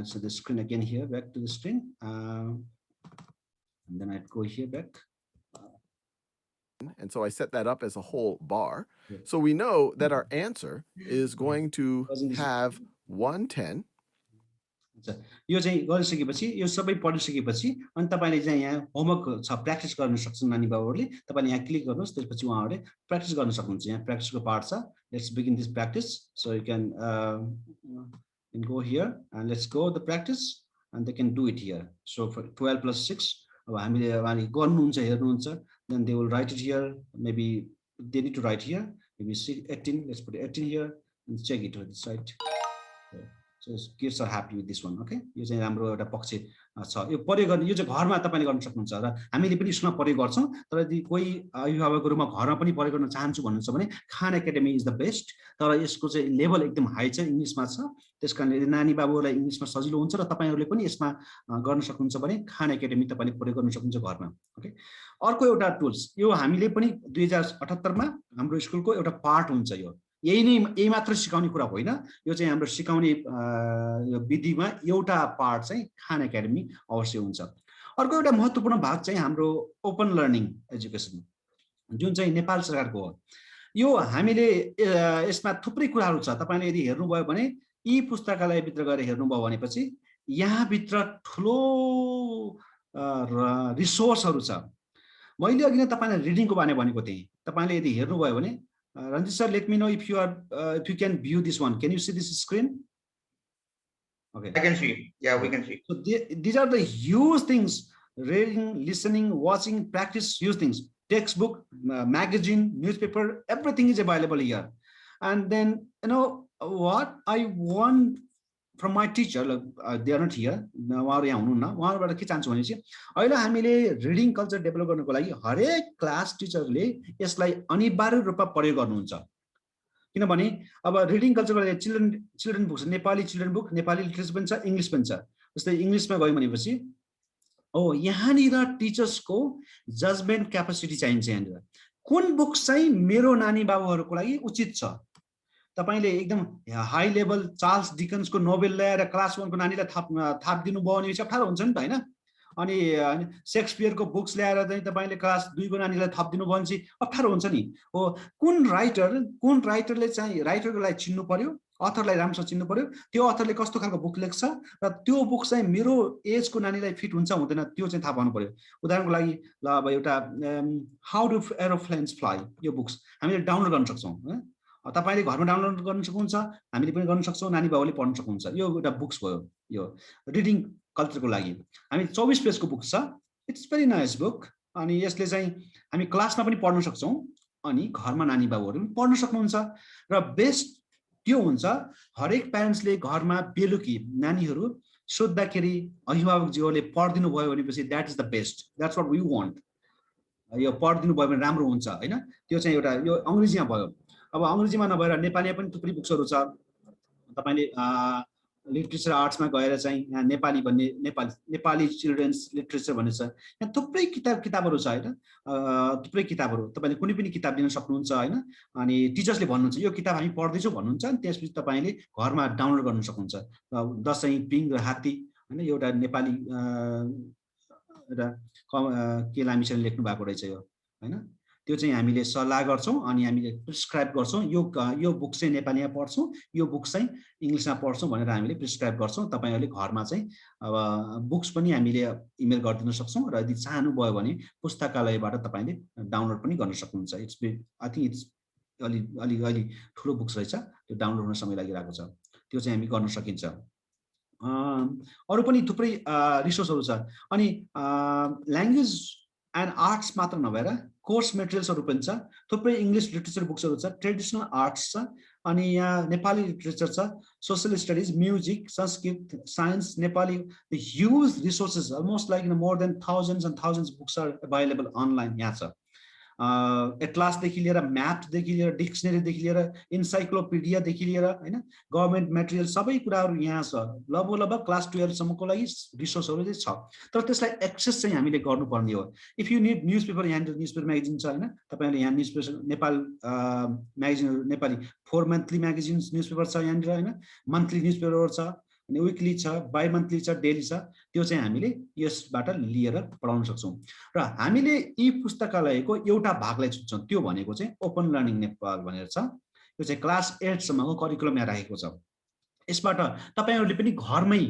so the screen again here, back to the screen, and then I'd go here back. And so I set that up as a whole bar. So we know that our answer is going to have 110. यो चाहिँ गरिसकेपछि यो सबै पढिसकेपछि अनि तपाईले चाहिँ यहाँ होमवर्क छ प्र्याक्टिस गर्न सक्छन् नानी बाबुहरुले। तपाईले यहाँ क्लिक गर्नुस्, त्यसपछि उहाँहरुले प्र्याक्टिस गर्न सक्नुहुन्छ। यहाँ प्र्याक्टिसको पार्ट छ। Let's begin this practice. So you can go here and let's go the practice and they can do it here. So for 12 plus 6 अब हामीले उहाँले गर्नुहुन्छ हेर्नुहुन्छ, then they will write it here. Maybe they need to write here, maybe 18. Let's put 18 here and check it on the side. So kids are happy with this one. Okay, यो चाहिँ राम्रो एउटा पक्ष छ। यो प्रयोग गर्ने यो चाहिँ घरमा तपाईले गर्न सक्नुहुन्छ र हामीले पनि स्कुलमा प्रयोग गर्छौं। तर यदि कोही अभिभावकको रूपमा घरमा पनि प्रयोग गर्न चाहन्छु भन्नुहुन्छ भने खान एकाडेमी इज द बेस्ट। तर यसको चाहिँ लेभल एकदम हाई छ, इंग्लिशमा छ। त्यसकारणले यदि नानी बाबुलाई इंग्लिशमा सजिलो हुन्छ र तपाईहरुले पनि यसमा गर्न सक्नुहुन्छ भने खान एकाडेमी तपाईले प्रयोग गर्न सक्नुहुन्छ घरमा। ओके, अर्को एउटा टुल्स यो हामीले पनि 2078 मा हाम्रो स्कुलको एउटा पार्ट हुन्छ। यही मात्र सिकाउने कुरा होइन, यो चाहिँ हाम्रो सिकाउने विधिमा एउटा पार्ट चाहिँ खान एकाडेमी अवश्य हुन्छ। अर्को एउटा महत्त्वपूर्ण भाग चाहिँ हाम्रो ओपन लर्निङ एजुकेसन जुन चाहिँ नेपाल सरकारको हो। यो हामीले यसमा थुप्रै कुराहरू छ। तपाईले यदि हेर्नुभयो भने यी पुस्तकालय भित्र गएर हेर्नुभयो भनेपछि यहाँ भित्र ठुलो रिसोर्सहरू छ। मैले अघि नै तपाईलाई रिडिङको बारे भनेको थिएँ। तपाईले यदि हेर्नुभयो भने Ranjit sir, let me know if you can view this one. Can you see this screen? Okay. I can see. Yeah, we can see. So these are the huge things: reading, listening, watching, practice, huge things. Textbook, magazine, newspaper, everything is available here. And then you know what I want from my teacher, they are not here. उहाँहरु यहाँ हुनुहुन्न। उहाँहरुबाट के चाहन्छु भनेपछि अहिले हामीले reading culture develop गर्नको लागि हरेक क्लास टिचरले यसलाई अनिवार्य रूपमा प्रयोग गर्नुहुन्छ। किनभने अब रिडिङ कल्चरको लागि children books, Nepali children book, Nepali literature पनि छ, इंग्लिश पनि छ। जस्तै इंग्लिशमा गयो भनेपछि यहाँनिर टिचर्सको जजमेन्ट क्यापेसिटी चाहिन्छ। यहाँनिर कुन बुक चाहिँ मेरो नानी बाबुहरुको लागि उचित छ। तपाईले एकदम हाई लेभल चार्ल्स डिकन्सको नोभेल ल्याएर क्लास 1 को नानीलाई थाप दिनुभयो भने चाहिँ अप्ठ्यारो हुन्छ नि त हैन। अनि शेक्सपियरको बुक्स ल्याएर चाहिँ तपाईले क्लास 2 को नानीलाई थप दिनुभयो भने चाहिँ अप्ठ्यारो हुन्छ नि। हो, कुन राइटरले चाहिँ राइटरको लागि चिन्नु पर्यो, अथरलाई राम्रोसँग चिन्नु पर्यो, त्यो अथरले कस्तो खालको बुक लेख्छ र त्यो बुक चाहिँ मेरो एजको नानीलाई फिट हुन्छ हुँदैन त्यो चाहिँ थाहा पाउनु पर्यो। उदाहरणको लागि ल अब एउटा हाउ डु एरोप्लेन्स फ्लाइ यो बुक्स हामीले डाउनलोड गर्न सक्छौं। तपाईले घरमा डाउनलोड गर्न सक्नुहुन्छ, हामीले पनि गर्न सक्छौं, नानी बाबुले पढ्न सक्नुहुन्छ। यो एउटा बुक्स भयो। यो रिडिङ कल्चरको लागि हामी 24 पेजको बुक छ। It's very nice book. अनि यसले चाहिँ हामी क्लासमा पनि पढ्न सक्छौं अनि घरमा नानी बाबुहरु पनि पढ्न सक्नुहुन्छ। र बेस्ट त्यो हुन्छ हरेक प्यारेन्ट्सले घरमा बेलुकी नानीहरु सोध्दाखेरि अभिभावकज्यूहरुले पढ्दिनु भयो भनेपछि that is the best, that's what we want. यो पढ्दिनु भयो भने राम्रो हुन्छ हैन। त्यो चाहिँ एउटा यो अंग्रेजीमा भयो। अब अंग्रेजीमा नभएर नेपालीमा पनि थुप्रै बुक्सहरु छ। तपाईले लिटरेचर आर्ट्समा गएर चाहिँ यहाँ नेपाली भन्ने नेपाली चिल्ड्रन्स लिटरेचर भन्ने छ। यहाँ थुप्रै किताबहरु छ हैन। थुप्रै किताबहरु तपाईले कुनै पनि किताब लिन सक्नुहुन्छ हैन। अनि टिचर्सले भन्नुहुन्छ यो किताब हामी पढ्दै छौं भन्नुहुन्छ, अनि त्यसपछि तपाईले घरमा डाउनलोड गर्न सक्नुहुन्छ। दशैं पिङ र हात्ती हैन, एउटा नेपाली एउटा के लामिछाने लेख्नु भएको रहेछ यो हैन। त्यो चाहिँ हामीले सल्लाह गर्छौं अनि हामीले प्रिस्क्राइब गर्छौं यो बुक चाहिँ नेपालीमा पढ्छौं यो बुक चाहिँ इंग्लिशमा पढ्छौं भनेर हामीले प्रिस्क्राइब गर्छौं तपाईहरुले घरमा चाहिँ अब बुक्स पनि हामीले इमेल गरिदिन सक्छौं र यदि चाहनु भयो भने पुस्तकालयबाट तपाईले डाउनलोड पनि गर्न सक्नुहुन्छ आई थिंक इट्स अलि ठुलो बुक्स रहेछ त्यो डाउनलोड हुन समय लागिरहेको छ त्यो चाहिँ हामी गर्न सकिन्छ अरु पनि थुप्रै रिसोर्सहरु छ अनि ल्याङ्ग्वेज एन्ड आर्ट्स मात्र नभएर कोर्स मेटेरियल्सहरु पनि छ थुप्रै इंग्लिश लिटरेचर बुक्सहरु छ ट्रेडिसनल आर्ट्स छ अनि यहाँ नेपाली लिटरेचर छ social studies music Sanskrit science Nepali the huge resources almost like more than thousands and thousands books are available online यहाँ छ एटलास देखि लिएर म्याप देखि लिएर डिक्सनरी देखि लिएर इन्साइक्लोपिडिया देखि लिएर हैन गभर्नमेन्ट मटेरियल सबै कुराहरु यहाँ छ लगभग क्लास 12 सम्मको लागि रिसोर्सहरु चाहिँ छ तर त्यसलाई एक्सेस चाहिँ हामीले गर्नुपर्ने हो इफ यु नीड न्यूजपेपर यहाँ न्यूजपेपर म्यागजिन छ हैन तपाईहरुले यहाँ newspaper Nepal magazine Nepali 4 monthly magazines newspaper छ यहाँ हैन मन्थली न्यूजपेपर छ अनि विकली छ बाइ मन्थली छ डेली छ त्यो चाहिँ हामीले यसबाट लिएर पढाउन सक्छौं र हामीले यी पुस्तकालयको एउटा भागलाई छुन्छौं त्यो भनेको चाहिँ ओपन लर्निङ नेपाल भनेर छ यो चाहिँ क्लास 8 सम्मको करिकुलममा राखेको छ यसबाट तपाईहरुले पनि घरमै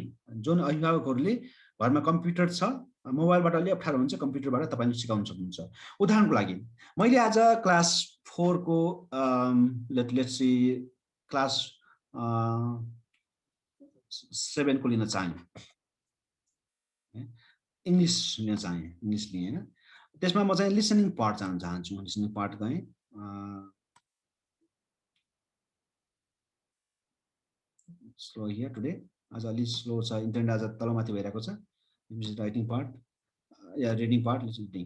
जुन अभिभावकहरुले घरमा कम्प्युटर छ मोबाइलबाट अलि अप्ठ्यारो हुन्छ कम्प्युटरबाट तपाईले सिकाउन सक्नुहुन्छ उदाहरणको लागि मैले आज क्लास 4 को लेट्स सी क्लास 7 को लिन चाहे इंग्लिश लिन चाहे इंग्लिश लिए हैन त्यसमा म चाहिँ लिसनिङ पार्ट जान्न चाहन्छु लिसनिङ पार्ट गए स्लो हियर टुडे आज अलि स्लो छ इन्टरनेट आज तलमाथि भइरहेको छ राइटिङ पार्ट या reading part listening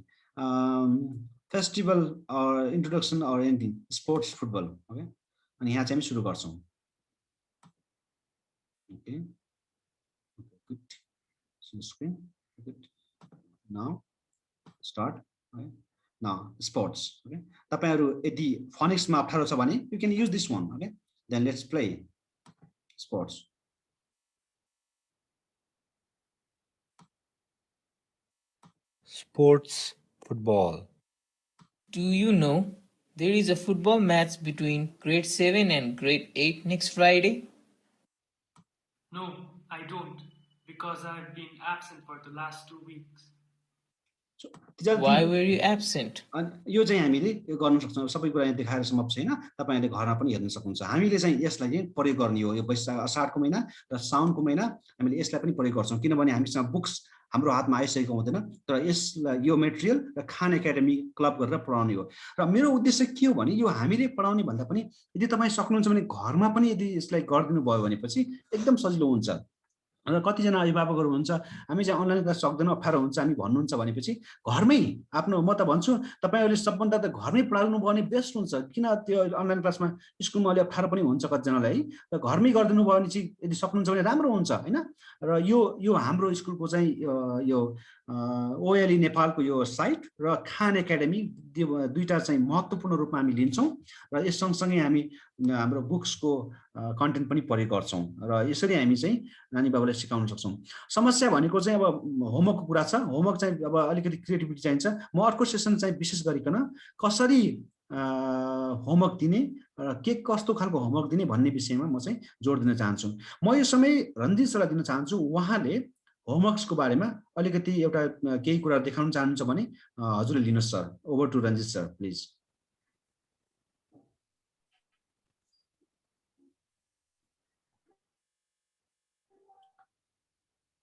festival or introduction or anything sports football okay अनि यहाँ चाहिँ सुरु गर्छौं okay good see the screen good now start okay now sports okay तपाईहरु यदि फोनिक्स मा अप्ठ्यारो छ भने you can use this one okay then let's play sports Sports football. Do you know there is a football match between grade 7 and grade 8 next Friday? No, I don't, because I've been absent for the last 2 weeks. so Why were you absent? यो चाहिँ हामीले यो गर्न सक्छौं सबै कुरा यहाँ देखाएर समाप्त छैन तपाईहरुले घरमा पनि हेर्न सक्नुहुन्छ हामीले चाहिँ यसलाई चाहिँ प्रयोग गर्ने हो यो वैशाख असारको महिना र साउनको महिना हामीले यसलाई पनि प्रयोग गर्छौं किनभने हामीसँग बुक्स हाम्रो हातमा आइसकेको हुँदैन तर यसलाई यो मटेरियल र खान एकाडेमी क्लब गरेर पढाउने हो र मेरो उद्देश्य के हो भने यो हामीले पढाउने भन्दा पनि यदि तपाई सक्नुहुन्छ भने घरमा पनि यदि यसलाई गर्दिनु भयो भनेपछि एकदम सजिलो हुन्छ र कतिजना अभिभावकहरु हुन्छ हामी चाहिँ अनलाइन क्लास सक्दैन अप्ठ्यारो हुन्छ हामी भन्नुहुन्छ भनेपछि घरमै आफ्नो म त भन्छु तपाईहरुले सबभन्दा त घरमै पढाउनु भयो भने बेस्ट हुन्छ किन त्यो अनलाइन क्लासमा स्कुलमा अलि अप्ठ्यारो पनि हुन्छ कतिजनालाई र घरमै गर्दिनु भयो भने चाहिँ यदि सक्नुहुन्छ भने राम्रो हुन्छ हैन र यो हाम्रो स्कुलको चाहिँ यो ओएलई नेपालको यो साइट र खान एकाडेमी दुईटा चाहिँ महत्त्वपूर्ण रूपमा हामी लिन्छौं र यस सँगसँगै हामी हाम्रो बुक्सको कन्टेन्ट पनि प्रयोग गर्छौं र यसरी हामी चाहिँ नानी बाबुलाई सिकाउन सक्छौं समस्या भनेको चाहिँ अब होमवर्कको कुरा छ होमवर्क चाहिँ अब अलिकति क्रिएटिभिटी चाहिन्छ म अर्को सेसन चाहिँ विशेष गरिकन कसरी होमवर्क दिने र के कस्तो खालको होमवर्क दिने भन्ने विषयमा म चाहिँ जोड दिन चाहन्छु म यो समय रन्जित सरलाई दिन चाहन्छु उहाँले होमवर्क्सको बारेमा अलिकति एउटा केही कुरा देखाउन चाहनुहुन्छ भने हजुरले लिनुहोस् sir over to Ranjit sir please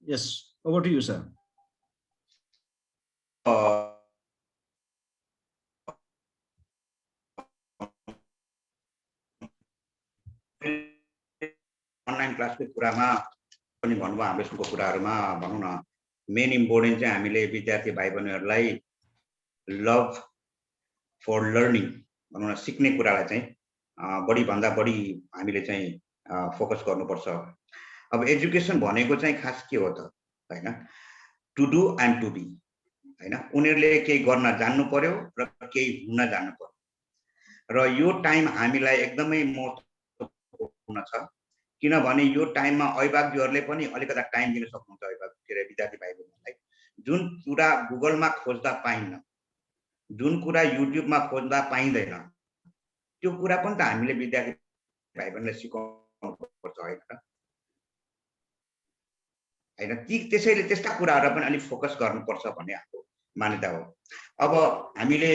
Yes, over to you, sir. Online क्लासको कुरामा पनि भन्नुभयो हाम्रो स्कुलको कुराहरुमा भनौं न मेन इम्पोर्टेन्ट चाहिँ हामीले विद्यार्थी भाइ बहिनीहरुलाई लभ फर लर्निङ भनौं न सिक्ने कुरालाई चाहिँ बढी भन्दा बढी हामीले चाहिँ फोकस गर्नुपर्छ अब एजुकेसन भनेको चाहिँ खास के हो त हैन to do and to be हैन उनीहरुले केही गर्न जान्नु पर्यो र केही हुन जान्नु पर्यो र यो टाइम हामीलाई एकदमै महत्त्वपूर्ण छ किनभने यो टाइममा अभिभावकहरूले पनि अलिकता टाइम दिन सक्नुहुन्छ अभिभावक के रे विद्यार्थी भाइ बहिनीलाई जुन कुरा गुगलमा खोज्दा पाइन्न जुन कुरा युट्युबमा खोज्दा पाइँदैन त्यो कुरा पनि त हामीले विद्यार्थी भाइ बहिनीलाई सिकाउनु पर्छ होइन र हैन त्यसैले त्यस्ता कुराहरु पनि अलि फोकस गर्नुपर्छ भन्ने हाम्रो मान्यता हो। अब हामीले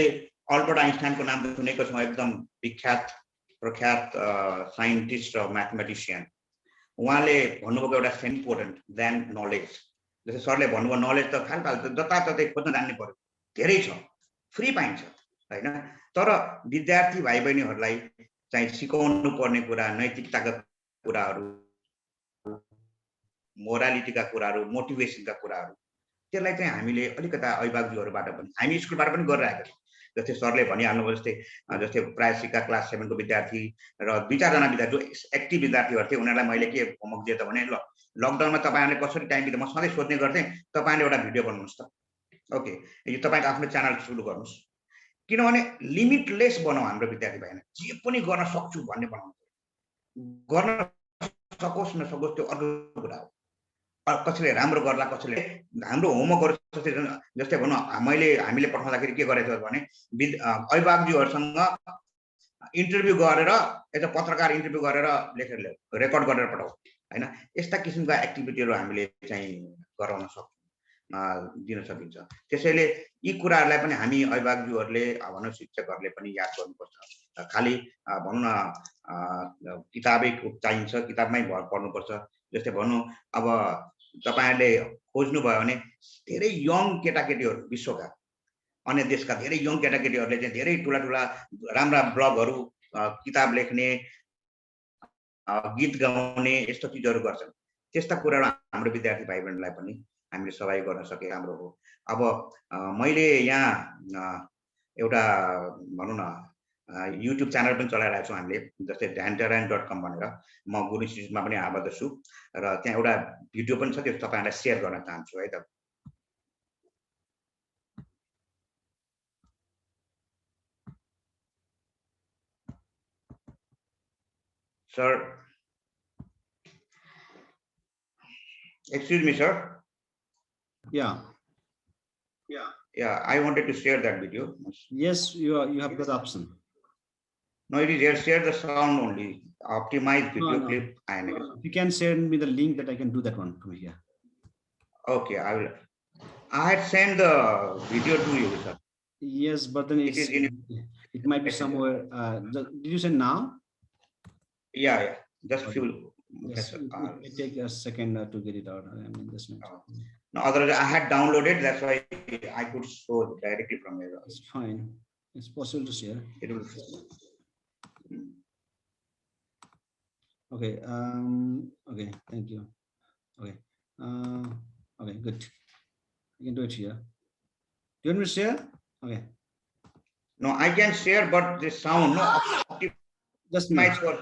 अल्बर्ट आइन्स्टाइनको नाम त सुनेको छौँ, एकदम विख्यात प्रख्यात साइन्टिस्ट र म्याथमेटिशियन। उहाँले भन्नुभएको एउटा इम्पोर्टेन्ट देन नलेज, जस्तै सरले भन्नुभयो नलेज त खालफाल जताततै खोज्न जान्नै पर्यो, धेरै छ, फ्री पाइन्छ हैन। तर विद्यार्थी भाइ बहिनीहरूलाई चाहिँ सिकाउनु पर्ने कुरा, नैतिकताका कुराहरू, मोरालिटीका कुराहरू, मोटिभेसनका कुराहरू, त्यसलाई चाहिँ हामीले अलिकता अभिभावकज्यूहरूबाट पनि, हामी स्कुलबाट पनि गरिरहेका छौँ। जस्तै सरले भनिहाल्नुभयो, जस्तै प्रायःसिका क्लास 7 को विद्यार्थी र 2-4 जना विद्यार्थी जो एक्टिभ विद्यार्थीहरू थिए, उनीहरूलाई मैले के होमवर्क दिएँ त भने लकडाउनमा तपाईँहरूले कसरी टाइम दिँदा म सधैँ सोध्ने गर्थेँ, तपाईँले एउटा भिडियो बनाउनुहोस् त, ओके, यो तपाईँको आफ्नो च्यानल सुरु गर्नुहोस्, किनभने लिमिटलेस बनाऊ हाम्रो विद्यार्थी भाइलाई, जे पनि गर्न सक्छु भन्ने बनाउनु, गर्न सकोस् नसकोस् त्यो अर्को कुरा हो। कसैले राम्रो गर्ला, कसैले हाम्रो होमवर्कहरू जस्तै भनौँ हामीले पठाउँदाखेरि के गरेको छ भने अभिभावकज्यूहरूसँग इन्टरभ्यू गरेर एउटा पत्रकार इन्टरभ्यू गरेर लेखेर रेकर्ड गरेर पठाऊ हैन। यस्ता किसिमका एक्टिभिटीहरू हामीले चाहिँ गराउन दिन सकिन्छ। त्यसैले यी कुराहरूलाई पनि हामी अभिभावकज्यूहरूले भनौँ शिक्षकहरूले पनि याद गर्नुपर्छ। खालि भनौँ न किताबै चाहिन्छ, किताबमै पढ्नुपर्छ। जस्तै भनौँ अब तपाईहरुले खोज्नु भयो भने धेरै यङ केटाकेटीहरू विश्वका अन्य देशका धेरै यङ केटाकेटीहरूले चाहिँ धेरै ठुला राम्रा ब्लगहरू, किताब लेख्ने, गीत गाउने यस्तो चिजहरू गर्छन्। त्यस्ता कुराहरू हाम्रो विद्यार्थी भाइ बहिनीलाई पनि हामीले सहयोग गर्न सके राम्रो हो। अब मैले यहाँ एउटा भनौँ न युट्युब च्यानल पनि चलाइरहेको छौँ हामीले, जस्तै dhyantaran.com भनेर। म गुरु इन्स्टिट्युटमा पनि आबद्ध छु र त्यहाँ एउटा भिडियो पनि छ, त्यो तपाईहरुलाई शेयर गर्न चाहन्छु है त। Sir, excuse me, sir. Yeah. I wanted to share that video. Yes, you have got option. No, it is here. Share the sound only. Optimize video clip. And you can send me the link that I can do that one from here. Okay, I will. I had sent the video to you, sir. Yes, but then it might be somewhere. Did you send now? Yeah. Just few. Yes, it take a second to get it out. I mean, this no, otherwise I had downloaded. That's why I could show directly from here. It's fine. It's possible to share. It will. Okay. Okay. Thank you. Okay. Okay. Good. I can do it here. Do you want me to share? Okay. No, I can share, but the sound, no. Just my for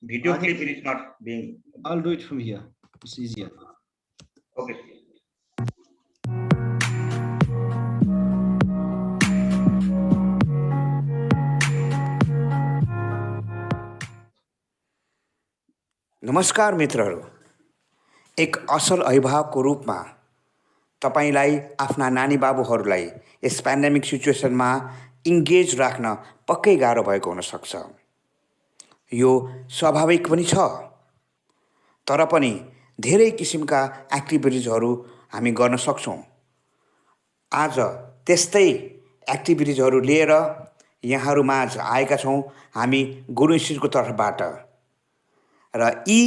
video clip is not being. I'll do it from here. It's easier. Okay. नमस्कार मित्रहरू, एक असल अभिभावकको रूपमा तपाईलाई आफ्ना नानी बाबुहरूलाई यस pandemic सिचुएसनमा engage राख्न पक्कै गाह्रो भएको हुन सक्छ। यो स्वाभाविक पनि छ, तर पनि धेरै किसिमका एक्टिभिटिजहरू हामी गर्न सक्छौँ। आज त्यस्तै एक्टिभिटिजहरू लिएर यहाँहरूमाझ आएका छौँ हामी गुरु इन्स्टिट्युटको तर्फबाट। र यी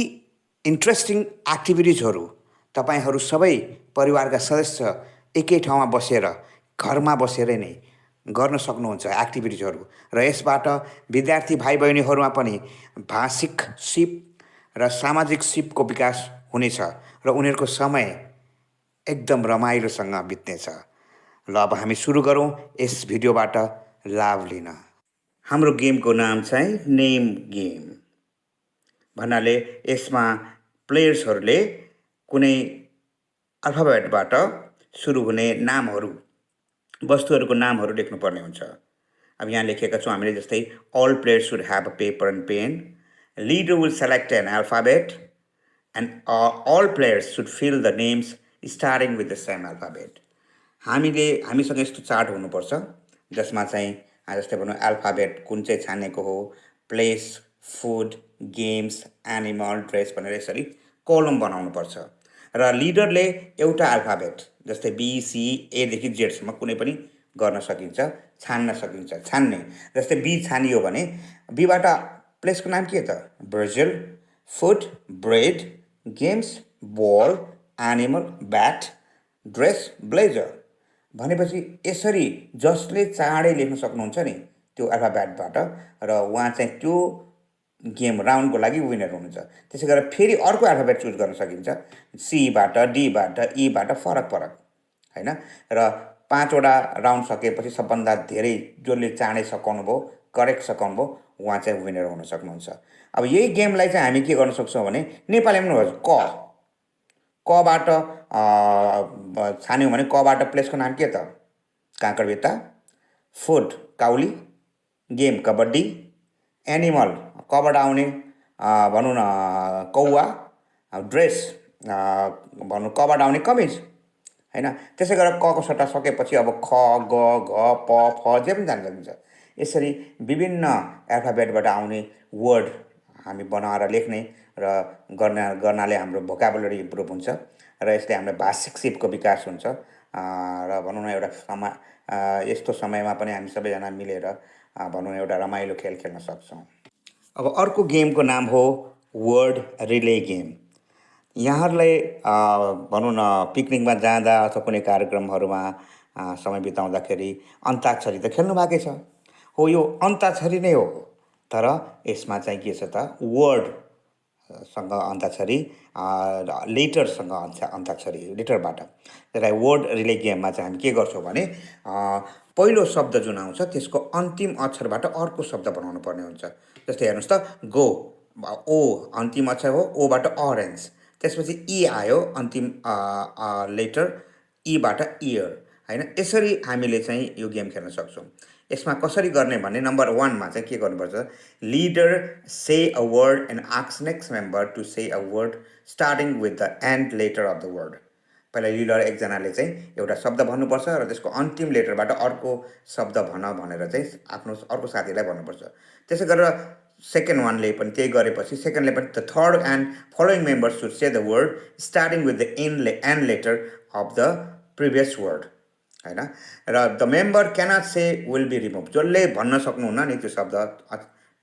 इन्ट्रेस्टिङ एक्टिभिटिजहरू तपाईहरू सबै परिवारका सदस्य एकै ठाउँमा बसेर घरमा बसेर नै गर्न सक्नुहुन्छ एक्टिभिटिजहरू। र यसबाट विद्यार्थी भाइ बहिनीहरूमा पनि भाषिक सिप र सामाजिक सिपको विकास हुनेछ र उनीहरूको समय एकदम रमाइलोसँग बित्नेछ। ल अब हामी सुरु गरौँ यस भिडियोबाट लाभ लिन। हाम्रो गेमको नाम चाहिँ नेम गेम भन्नाले यसमा प्लेयर्सहरूले कुनै अल्फाबेटबाट सुरु हुने नामहरू, वस्तुहरूको नामहरू लेख्नुपर्ने हुन्छ। अब यहाँ लेखेका छौँ हामीले, जस्तै all players should have a paper and pen. Leader will select an alphabet and all players should fill the names starting with the same alphabet. हामीसँग यस्तो चार्ट हुनुपर्छ जसमा चाहिँ जस्तै भनौँ अल्फाबेट कुन चाहिँ छानेको हो, place, food, games, animal, dress भनेर यसरी कलम बनाउनुपर्छ र लिडरले एउटा अल्फाबेट जस्तै बी सी एदेखि जेडसम्म कुनै पनि गर्न सकिन्छ, छान्न सकिन्छ। छान्ने जस्तै बी छानियो भने बीबाट प्लेसको नाम के त? ब्राजिल, फुड, ब्रेड, गेम्स, बल, एनिमल, ब्याट, ड्रेस, ब्लेजर भनेपछि यसरी जसले चाँडै लेख्न सक्नुहुन्छ नि त्यो अल्फाबेटबाट र उहाँ चाहिँ त्यो गेम राउन्डको लागि विनर हुनुहुन्छ। त्यसै गरेर फेरि अर्को अल्फाबेट चुज गर्न सकिन्छ, सीबाट, डीबाट, ईबाट फरक फरक हैन। र 5 वटा राउन्ड सकेपछि सबभन्दा धेरै जसले चाँडै सकाउनु भयो, करेक्ट सकाउनु भयो, उहाँ चाहिँ विनर हुन सक्नुहुन्छ। अब यही गेमलाई चाहिँ हामी के गर्न सक्छौँ भने नेपालीमा पनि क कबाट छान्यौँ भने कबाट प्लेसको नाम के त? काँकडभित्ता, फुड काउली, गेम कबड्डी, एनिमल कबाट आउने भनौँ न कौवा, ड्रेस भनौँ कबाट आउने कमिज हैन। त्यसै गरेर कको सट्टा सकेपछि अब ख, ग, घ, प, फ जे पनि जान्न सकिन्छ। यसरी विभिन्न अल्फाबेटबाट आउने वर्ड हामी बनाएर लेख्ने र गर्नाले हाम्रो भोकाबुलरी इम्प्रुभ हुन्छ र यसले हाम्रो भाषिक सिपको विकास हुन्छ र भनौँ न एउटा यस्तो समयमा पनि हामी सबैजना मिलेर भनौँ एउटा रमाइलो खेल खेल्न सक्छौँ। अब अर्को गेमको नाम हो वर्ड रिले गेम। यहाँहरूलाई भनौँ न पिकनिकमा जाँदा अथवा कुनै कार्यक्रमहरूमा समय बिताउँदाखेरि अन्ताक्षरी त खेल्नु भएकै छ। हो, यो अन्ताक्षरी नै हो, तर यसमा चाहिँ के छ त? वर्डसँग अन्ताक्षरी, लेटरसँग अन्ताक्षरी, लेटरबाट। त्यसलाई वर्ड रिले गेममा चाहिँ हामी के गर्छौँ भने पहिलो शब्द जुन आउँछ त्यसको अन्तिम अक्षरबाट अर्को शब्द बनाउनु पर्ने हुन्छ। जस्तै हेर्नुहोस् त, गो, ओ अन्तिम अक्षर हो, ओबाट अरेन्ज, त्यसपछि ई आयो अन्तिम लेटर, ईबाट इयर हैन। यसरी हामीले चाहिँ यो गेम खेल्न सक्छौँ। यसमा कसरी गर्ने भने नम्बर 1 मा चाहिँ के गर्नुपर्छ? Leader say a word and asks next member to say a word starting with the end letter of the word. पहिला लिडर एकजनाले चाहिँ एउटा शब्द भन्नुपर्छ र त्यसको अन्तिम लेटरबाट अर्को शब्द भन भनेर चाहिँ आफ्नो अर्को साथीलाई भन्नुपर्छ। त्यसै गरेर सेकेन्ड वानले पनि त्यही गरेपछि सेकेन्डले पनि the third and following members should say the word starting with the end letter of the previous word हैन। र the member cannot say will be remove, जसले भन्न सक्नुहुन्न नि त्यो शब्द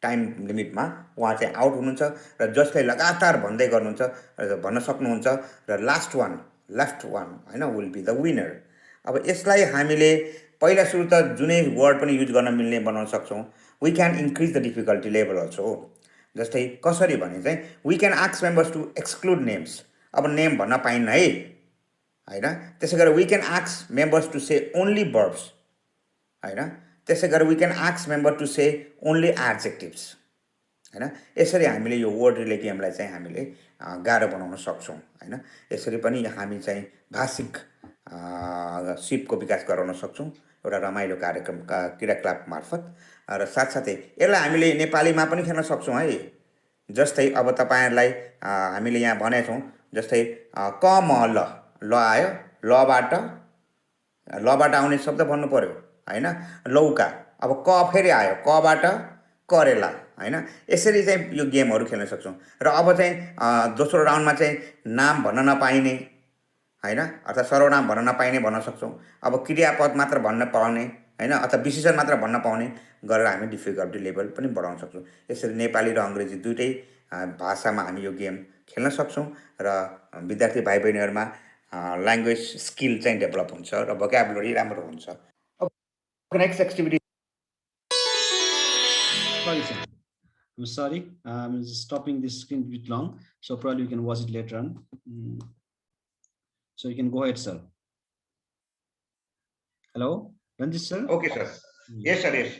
टाइम लिमिटमा उहाँ चाहिँ आउट हुनुहुन्छ र जसले लगातार भन्दै गर्नुहुन्छ भन्न सक्नुहुन्छ र लास्ट वान हैन विल बी द विनर। अब यसलाई हामीले पहिला सुरु त जुनै वर्ड पनि युज गर्न मिल्ने बनाउन सक्छौँ। We can increase the difficulty level also. जस्तै कसरी भने चाहिँ we can ask members to exclude names. अब नेम भन्न पाइन्न है हैन। त्यसै गरेर we can ask members to say only verbs हैन। त्यसै गरेर we can ask member to say only adjectives हैन। यसरी हामीले यो वर्ड रिले गेमलाई चाहिँ हामीले गाह्रो बनाउन सक्छौँ हैन। यसरी पनि हामी चाहिँ भाषिक सिपको विकास गराउन सक्छौँ एउटा रमाइलो कार्यक्रम क्रियाकलाप मार्फत। र साथसाथै यसलाई हामीले नेपालीमा पनि खेल्न सक्छौँ है। जस्तै अब तपाईँहरूलाई हामीले यहाँ भनेछौँ, जस्तै क म ल, ल आयो, लबाट आउने शब्द भन्नु पर्यो हैन। लौका, अब क फेरि आयो, कबाट करेला हैन। यसरी चाहिँ यो गेमहरू खेल्न सक्छौँ। र अब चाहिँ दोस्रो राउन्डमा चाहिँ नाम भन्न नपाइने हैन अथवा सर्वनाम भन्न नपाइने भन्न सक्छौँ। अब क्रियापद मात्र भन्न पाउने हैन अथवा विशेषण मात्र भन्न पाउने गरेर हामी डिफिकल्टी लेभल पनि बढाउन सक्छौँ। यसरी नेपाली र अङ्ग्रेजी दुईटै भाषामा हामी यो गेम खेल्न सक्छौँ र विद्यार्थी भाइ बहिनीहरूमा ल्याङ्ग्वेज स्किल चाहिँ डेभलप हुन्छ र भोकाबुलरी राम्रो हुन्छ। अब next activity I'm sorry, I'm just stopping this screen a bit long, so probably you can watch it later on. So you can go ahead, sir. Hello, Ranjit sir. Okay, sir. Yes, sir. Yes.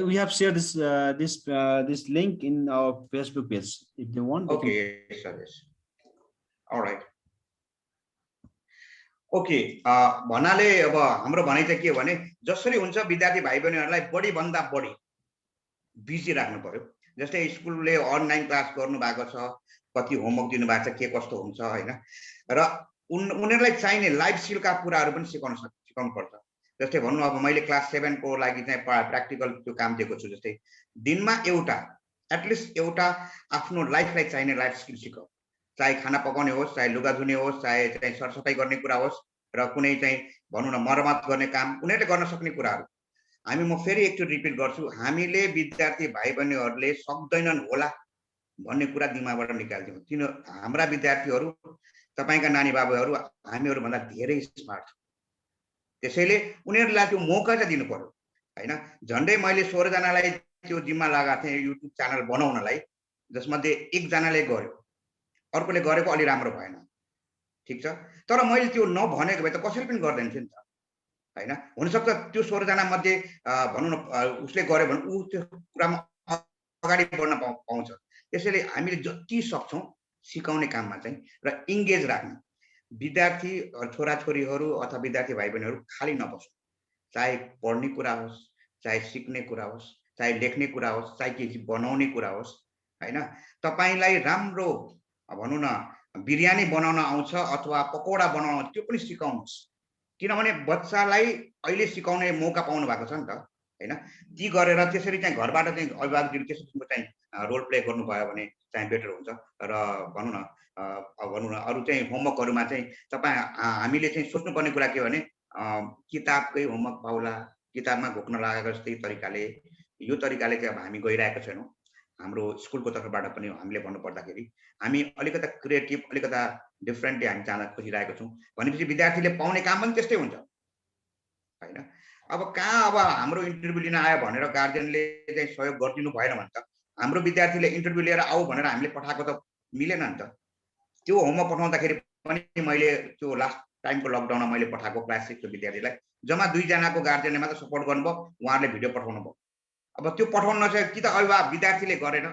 We have shared this link in our Facebook page. If they want. Okay, yes, sir. Yes. All right. Okay, भन्नाले अब हाम्रो भनाइ चाहिँ के भने जसरी हुन्छ विद्यार्थी भाइ बहिनीहरूलाई बढी भन्दा बढी बिजी राख्नु पर्यो। जस्तै स्कुलले अनलाइन क्लास गर्नु भएको छ, कति होमवर्क दिनु भएको छ, के कस्तो हुन्छ हैन, र उनीहरूलाई चाहिने लाइफ स्किलका कुराहरू पनि सिकाउनु पर्छ। जस्तै भनौँ अब मैले क्लास 7 को लागि चाहिँ प्र्याक्टिकल त्यो काम दिएको छु। जस्तै दिनमा एउटा एटलिस्ट एउटा आफ्नो लाइफलाई चाहिने लाइफ स्किल सिकाऊ, चाहे खाना पकाउने होस्, चाहे लुगा धुने होस्, चाहे चाहिँ सरसफाइ गर्ने कुरा होस्, र कुनै चाहिँ भनौँ न मर्मत गर्ने काम उनीहरूले गर्न सक्ने कुराहरू। म फेरि एकचोटि रिपिट गर्छु, हामीले विद्यार्थी भाइ बहिनीहरूले सक्दैनन् होला भन्ने कुरा दिमागबाट निकालिदिउँ। किन हाम्रा विद्यार्थीहरू, तपाईँका नानी बाबुहरू हामीहरूभन्दा धेरै स्मार्ट, त्यसैले उनीहरूलाई त्यो मौका चाहिँ दिनु पर्यो हैन। झन्डै मैले 16 जनालाई त्यो जिम्मा लगाएको थिएँ युट्युब च्यानल बनाउनलाई, जसमध्ये एकजनाले गर्यो, अर्कोले गरेको अलि राम्रो भएन, ठिक छ। तर मैले त्यो नभनेको भए त कसैले पनि गर्दैन थियो नि त हैन। हुनसक्छ त्यो 16 जना मध्ये भनौँ न उसले गर्यो भने ऊ त्यो कुरामा अगाडि बढ्न पाउँछ। त्यसैले हामीले जति सक्छौँ सिकाउने काममा चाहिँ र इन्गेज राख्नु। विद्यार्थी छोराछोरीहरू अथवा विद्यार्थी भाइ बहिनीहरू खाली नबस्नु, चाहे पढ्ने कुरा होस्, चाहे सिक्ने कुरा होस्, चाहे लेख्ने कुरा होस्, चाहे केही बनाउने कुरा होस् हैन। तपाईलाई राम्रो भनौँ न बिरयानी बनाउन आउँछ अथवा पकौडा बनाउन, त्यो पनि सिकाउनुहोस्, किनभने बच्चालाई अहिले सिकाउने मौका पाउनु भएको छ नि त हैन। ती गरेर त्यसरी चाहिँ घरबाट चाहिँ अभिभावकले त्यस्तो किसिमको चाहिँ रोल प्ले गर्नुभयो भने चाहिँ बेटर हुन्छ। र भनौँ न भनौँ न अरू चाहिँ होमवर्कहरूमा चाहिँ हामीले चाहिँ सोच्नुपर्ने कुरा के भने किताबकै होमवर्क पाउला, किताबमा घोक्न लागेको जस्तै तरिकाले यो तरिकाले चाहिँ अब हामी गइरहेको छैनौँ। हाम्रो स्कुलको तर्फबाट पनि हामीले भन्नुपर्दाखेरि हामी अलिकता क्रिएटिभ, अलिकता डिफ्रेन्टली हामी जान खोजिरहेको छौँ भनेपछि विद्यार्थीले पाउने काम पनि त्यस्तै हुन्छ हैन। अब कहाँ अब हाम्रो इन्टरभ्यू लिन आयो भनेर गार्जियनले चाहिँ सहयोग गरिदिनु भएन भने त हाम्रो विद्यार्थीले इन्टरभ्यू लिएर आऊ भनेर हामीले पठाएको त मिलेन नि त। त्यो होमवर्क पठाउँदाखेरि पनि मैले त्यो लास्ट टाइमको लकडाउनमा मैले पठाएको क्लास 6 को विद्यार्थीलाई जम्मा 2 जनाको गार्जियनले मात्र सपोर्ट गर्नुभयो, उहाँहरूले भिडियो पठाउनु भयो। अब त्यो पठाउन नसके कि त अभिभावक विद्यार्थीले गरेन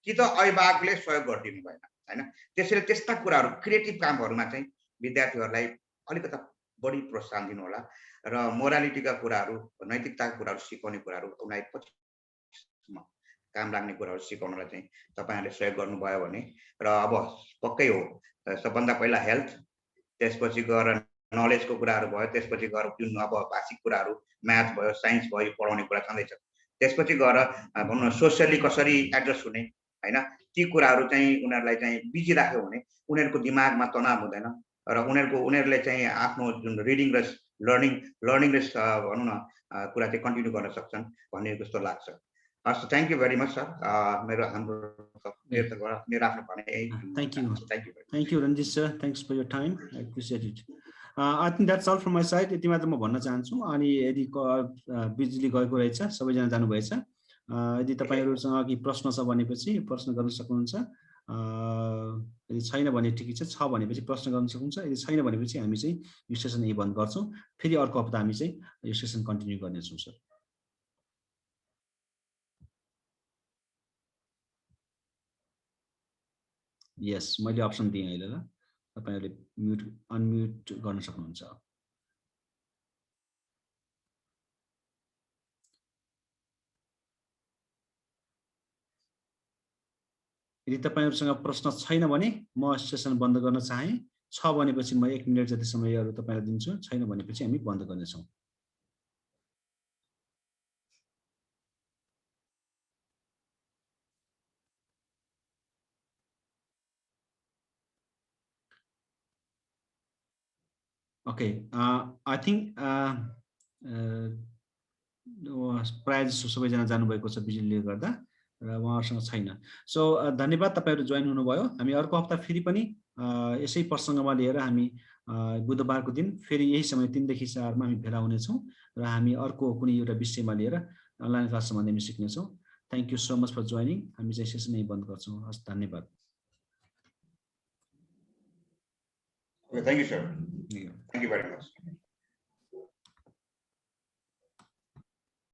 कि त अभिभावकले सहयोग गरिदिनु भएन हैन। त्यसैले त्यस्ता कुराहरू क्रिएटिभ कामहरूमा चाहिँ विद्यार्थीहरूलाई अलिकता बढी प्रोत्साहन दिनु होला र मोरालिटीका कुराहरू, नैतिकताका कुराहरू सिकाउने कुराहरू, उनीहरूलाई पछि काम लाग्ने कुराहरू सिकाउनलाई चाहिँ तपाईहरुले सहयोग गर्नुभयो भने र अब पक्कै हो सबभन्दा पहिला हेल्थ, त्यसपछि गएर नलेजको कुराहरू भयो, त्यसपछि गएर जुन अब भाषिक कुराहरू म्याथ भयो, साइन्स भयो, पढाउने कुरा छँदैछ। त्यसपछि गएर भनौँ न सोसियली कसरी एड्जस्ट हुने हैन, ती कुराहरू चाहिँ उनीहरूलाई चाहिँ बिजी राख्यो भने उनीहरूको दिमागमा तनाव हुँदैन र उनीहरूले चाहिँ आफ्नो जुन रिडिङ र लर्निङ र भनौँ न कुरा चाहिँ कन्टिन्यू गर्न सक्छन् भन्ने जस्तो लाग्छ। हस्, thank you very much sir. मेरो आफ्नो भनाइ thank you Ranjit sir, thanks for your time, I appreciate it. I think that's all from my side. यति मात्र म भन्न चाहन्छु। अनि यदि बिजुली गएको रहेछ, सबैजना जानुभएछ, यदि तपाईँहरूसँग केही प्रश्न छ भनेपछि प्रश्न गर्न सक्नुहुन्छ। यदि छैन भने ठिकै छ, भनेपछि प्रश्न गर्न सक्नुहुन्छ। यदि छैन भनेपछि हामी चाहिँ यो सेसन यही बन्द गर्छौँ। फेरि अर्को हप्ता हामी चाहिँ यो सेसन कन्टिन्यू गर्नेछौँ सर। यस, मैले अप्सन दिएँ अहिले। ल, तपाईहरुले अनम्युट गर्न सक्नुहुन्छ। यदि तपाईहरुसँग प्रश्न छैन भने म सेसन बन्द गर्न चाहे। छ भनेपछि म 1 मिनेट जति समयहरु तपाईहरुलाई दिन्छु। छैन भनेपछि हामी बन्द गर्नेछौँ। Okay, I think प्रायः जस्तो सबैजना जानुभएको छ बिजुलीले गर्दा र उहाँहरूसँग छैन। सो धन्यवाद, तपाईहरु जोइन हुनुभयो। हामी अर्को हप्ता फेरि पनि यसै प्रसङ्गमा लिएर हामी बुधबारको दिन फेरि यही समय 3 देखि 4 मा हामी भेला हुनेछौँ र हामी अर्को कुनै एउटा विषयमा लिएर अनलाइन क्लास सम्बन्धी हामी सिक्नेछौँ। Thank you so much for joining. हामी चाहिँ सेसन यही बन्द गर्छौँ। हस्, धन्यवाद। Thank you, sir. Thank you very much.